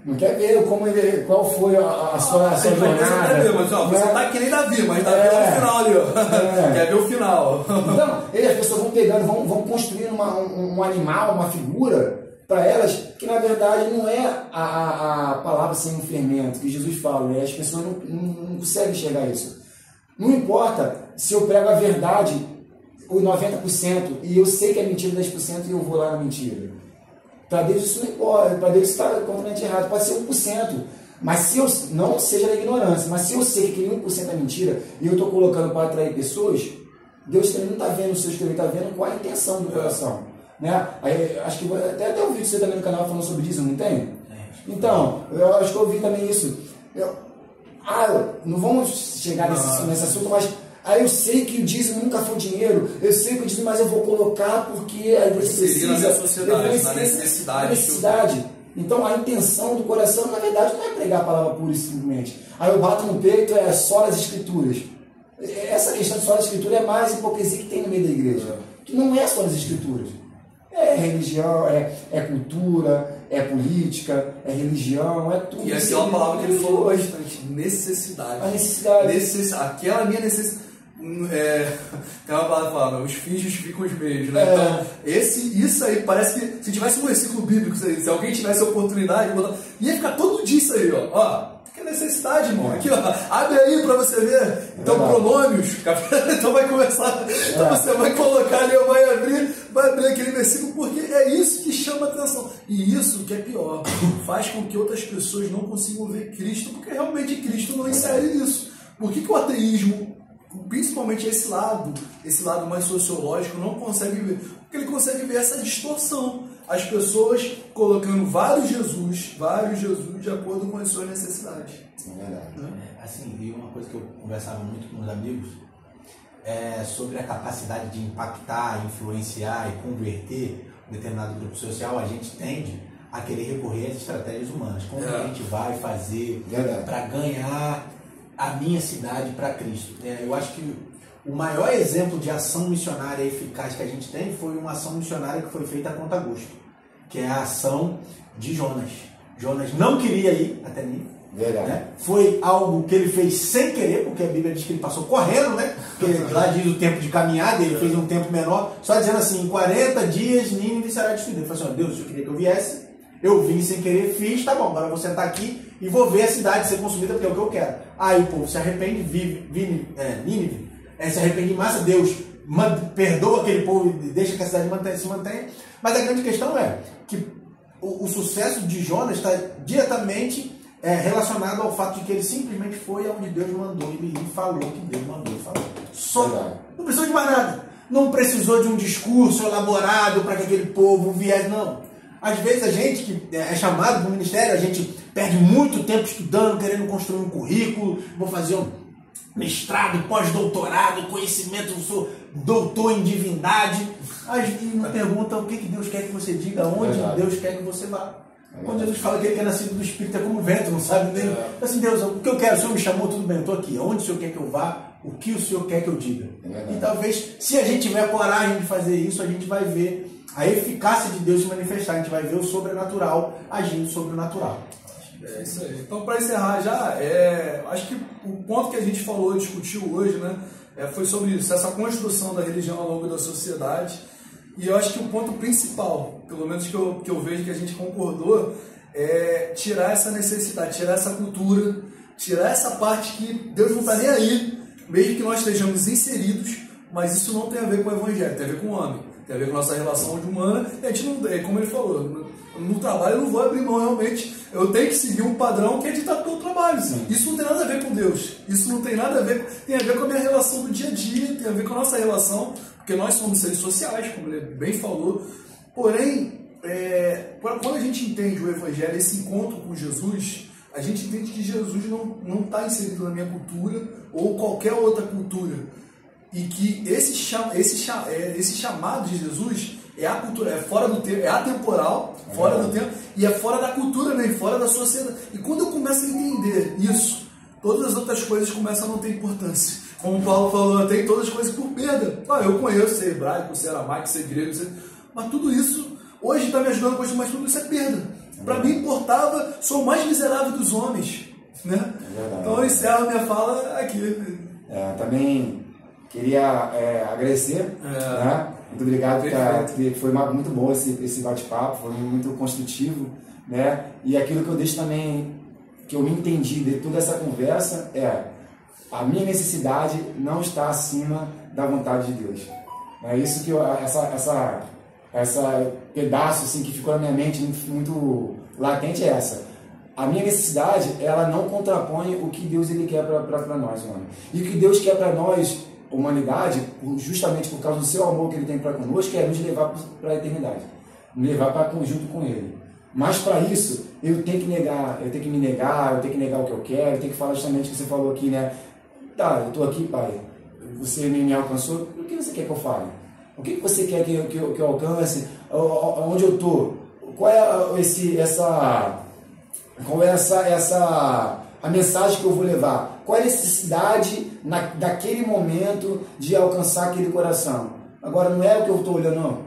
Speaker 2: Não quer ver qual foi a sua jornada.
Speaker 1: Mas ó, você tá que nem Davi, mas Davi é no final ali, ó. Quer ver o final.
Speaker 2: Então, as pessoas vão pegando, vão construindo um animal, uma figura, para elas, que na verdade não é a palavra sem um fermento, que Jesus fala, né? As pessoas não conseguem enxergar isso. Não importa se eu prego a verdade, o 90%, e eu sei que é mentira 10% e eu vou lá na mentira. Para Deus isso não importa, para Deus isso está completamente errado, pode ser 1%. Mas se eu, não seja na ignorância, mas se eu sei que aquele 1% é mentira e eu estou colocando para atrair pessoas, Deus também não está vendo o seu escrever, está vendo qual a intenção do coração. Né? Aí, acho que até um vídeo você também no canal falando sobre isso, não tem? Então, eu acho que eu ouvi também isso. Não vamos chegar nesse assunto, mas eu sei que o dízimo nunca foi dinheiro, eu sei que o dízimo, mas eu vou colocar porque a igreja precisa,
Speaker 1: na minha sociedade, na necessidade.
Speaker 2: Então a intenção do coração, na verdade, não é pregar a palavra pura e simplesmente. Aí eu bato no peito, é só as escrituras. Essa questão de só as escrituras é mais hipocrisia que tem no meio da igreja. Que não é só as escrituras. É religião, é cultura, é política, é religião, é tudo.
Speaker 1: E aquela palavra que ele falou bastante, necessidade.
Speaker 2: A necessidade.
Speaker 1: Aquela minha necessidade. Tem uma palavra que fala, os fins justificam os meios, né? Então, isso aí parece que se tivesse um versículo bíblico, se alguém tivesse a oportunidade, ia ficar todo dia isso aí, ó. Que necessidade, irmão. Aqui, ó. Abre aí pra você ver. Então, pronômios. Então vai começar. Então você vai colocar ali, vai abrir aquele versículo, porque é isso que chama a atenção. E isso que é pior, faz com que outras pessoas não consigam ver Cristo, porque realmente Cristo não insere isso. Por que o ateísmo, principalmente esse lado mais sociológico, não consegue ver? Porque ele consegue ver essa distorção. As pessoas colocando vários Jesus de acordo com as suas necessidades.
Speaker 2: É verdade.
Speaker 3: Assim, e uma coisa que eu conversava muito com os amigos é sobre a capacidade de impactar, influenciar e converter um determinado grupo social. A gente tende a querer recorrer às estratégias humanas. Como a gente vai fazer para ganhar a minha cidade para Cristo? Eu acho que o maior exemplo de ação missionária eficaz que a gente tem foi uma ação missionária que foi feita a conta gosto, que é a ação de Jonas. Jonas não queria ir até Nínive.
Speaker 2: Verdade.
Speaker 3: Né? Foi algo que ele fez sem querer, porque a Bíblia diz que ele passou correndo, né? Porque lá diz o tempo de caminhada, ele fez um tempo menor, só dizendo assim, em 40 dias Nínive será destruída. Ele falou assim, Deus, eu queria que eu viesse, eu vim sem querer, fiz, tá bom, agora eu vou sentar aqui e vou ver a cidade ser consumida, porque é o que eu quero. Aí o povo se arrepende, Nínive, se arrepende em massa, Deus perdoa aquele povo e deixa que a cidade se mantenha. Mas a grande questão é que o sucesso de Jonas está diretamente relacionado ao fato de que ele simplesmente foi aonde Deus mandou ele e falou que Deus mandou ele falar. Só. Não precisou de mais nada. Não precisou de um discurso elaborado para que aquele povo viesse, não. Às vezes a gente que é chamado para o ministério, a gente perde muito tempo estudando, querendo construir um currículo, vou fazer um mestrado, pós-doutorado, conhecimento, sou doutor em divindade. E não pergunta o que Deus quer que você diga, onde Deus quer que você vá. Quando Jesus fala que ele é nascido do Espírito, é como vento, não sabe nem. Assim, Deus, o que eu quero? O Senhor me chamou, tudo bem, eu estou aqui. Onde o Senhor quer que eu vá? O que o Senhor quer que eu diga? E talvez, se a gente tiver coragem de fazer isso, a gente vai ver a eficácia de Deus se manifestar, a gente vai ver o sobrenatural agindo sobre o natural.
Speaker 1: É isso aí. Então, para encerrar já, acho que o ponto que a gente falou, discutiu hoje, né, foi sobre isso, essa construção da religião ao longo da sociedade. E eu acho que o ponto principal, pelo menos que eu vejo que a gente concordou, é tirar essa necessidade, tirar essa cultura, tirar essa parte que Deus não está nem aí, mesmo que nós estejamos inseridos, mas isso não tem a ver com o evangelho, tem a ver com o homem, tem a ver com a nossa relação humana. A gente não, como ele falou, no trabalho eu não vou abrir mão realmente, eu tenho que seguir um padrão que é ditado pelo trabalho. Sim. Isso não tem nada a ver com Deus, isso não tem nada a ver, tem a ver com a minha relação do dia a dia, tem a ver com a nossa relação, porque nós somos seres sociais, como ele bem falou. Porém, quando a gente entende o evangelho, esse encontro com Jesus, a gente entende que Jesus não está inserido na minha cultura ou qualquer outra cultura, e que esse chamado de Jesus é a cultura, é fora do tempo, é atemporal, fora do tempo, e é fora da cultura, né? Fora da sociedade. E quando eu começo a entender isso, todas as outras coisas começam a não ter importância. Como o Paulo falou, tem todas as coisas por perda. Eu conheço ser hebraico, ser aramaico, ser grego, mas tudo isso hoje está me ajudando, mas tudo isso é perda. Para mim importava, sou o mais miserável dos homens, né? Então eu encerro minha fala aqui.
Speaker 2: Também queria agradecer, né? Muito obrigado, porque foi muito bom esse bate-papo, foi muito construtivo, né? E aquilo que eu deixo também, que eu me entendi de toda essa conversa a minha necessidade não está acima da vontade de Deus. É isso que essa pedaço assim, que ficou na minha mente muito latente a minha necessidade, ela não contrapõe o que Deus ele quer para nós, homem. E o que Deus quer para nós, humanidade, justamente por causa do seu amor que ele tem para conosco, é nos levar para a eternidade, nos levar para junto com ele. Mas para isso, eu tenho que me negar o que eu quero, eu tenho que falar justamente o que você falou aqui, né? Tá, eu estou aqui, Pai, você me alcançou, o que você quer que eu fale? O que você quer que eu alcance? Onde eu estou? Qual é a mensagem que eu vou levar? Qual é a necessidade daquele momento de alcançar aquele coração? Agora, não é o que eu estou olhando, não.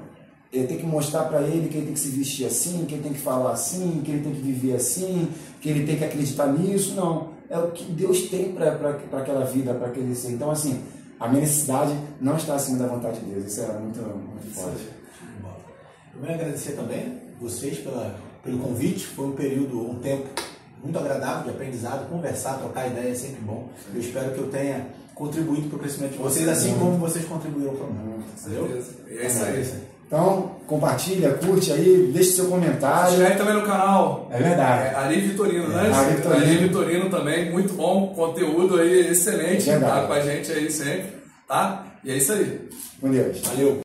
Speaker 2: Eu tenho que mostrar para ele que ele tem que se vestir assim, que ele tem que falar assim, que ele tem que viver assim, que ele tem que acreditar nisso. Não. É o que Deus tem para aquela vida, para aquele ser. Então, assim, a minha necessidade não está acima da vontade de Deus. Isso é muito forte.
Speaker 3: Eu quero agradecer também vocês pelo convite. Foi um tempo muito agradável de aprendizado. Conversar, trocar ideia é sempre bom. Eu espero que eu tenha contribuído para o crescimento de vocês, assim como vocês contribuíram para o mundo. Entendeu?
Speaker 1: É isso aí.
Speaker 2: Então, compartilha, curte aí, deixe seu comentário.
Speaker 1: Se inscreve também no canal.
Speaker 2: É verdade.
Speaker 1: Ari Vitorino, né? Ari Vitorino também, muito bom, conteúdo aí excelente. Tá com a gente aí sempre, tá? E é isso aí.
Speaker 2: Com Deus.
Speaker 3: Valeu.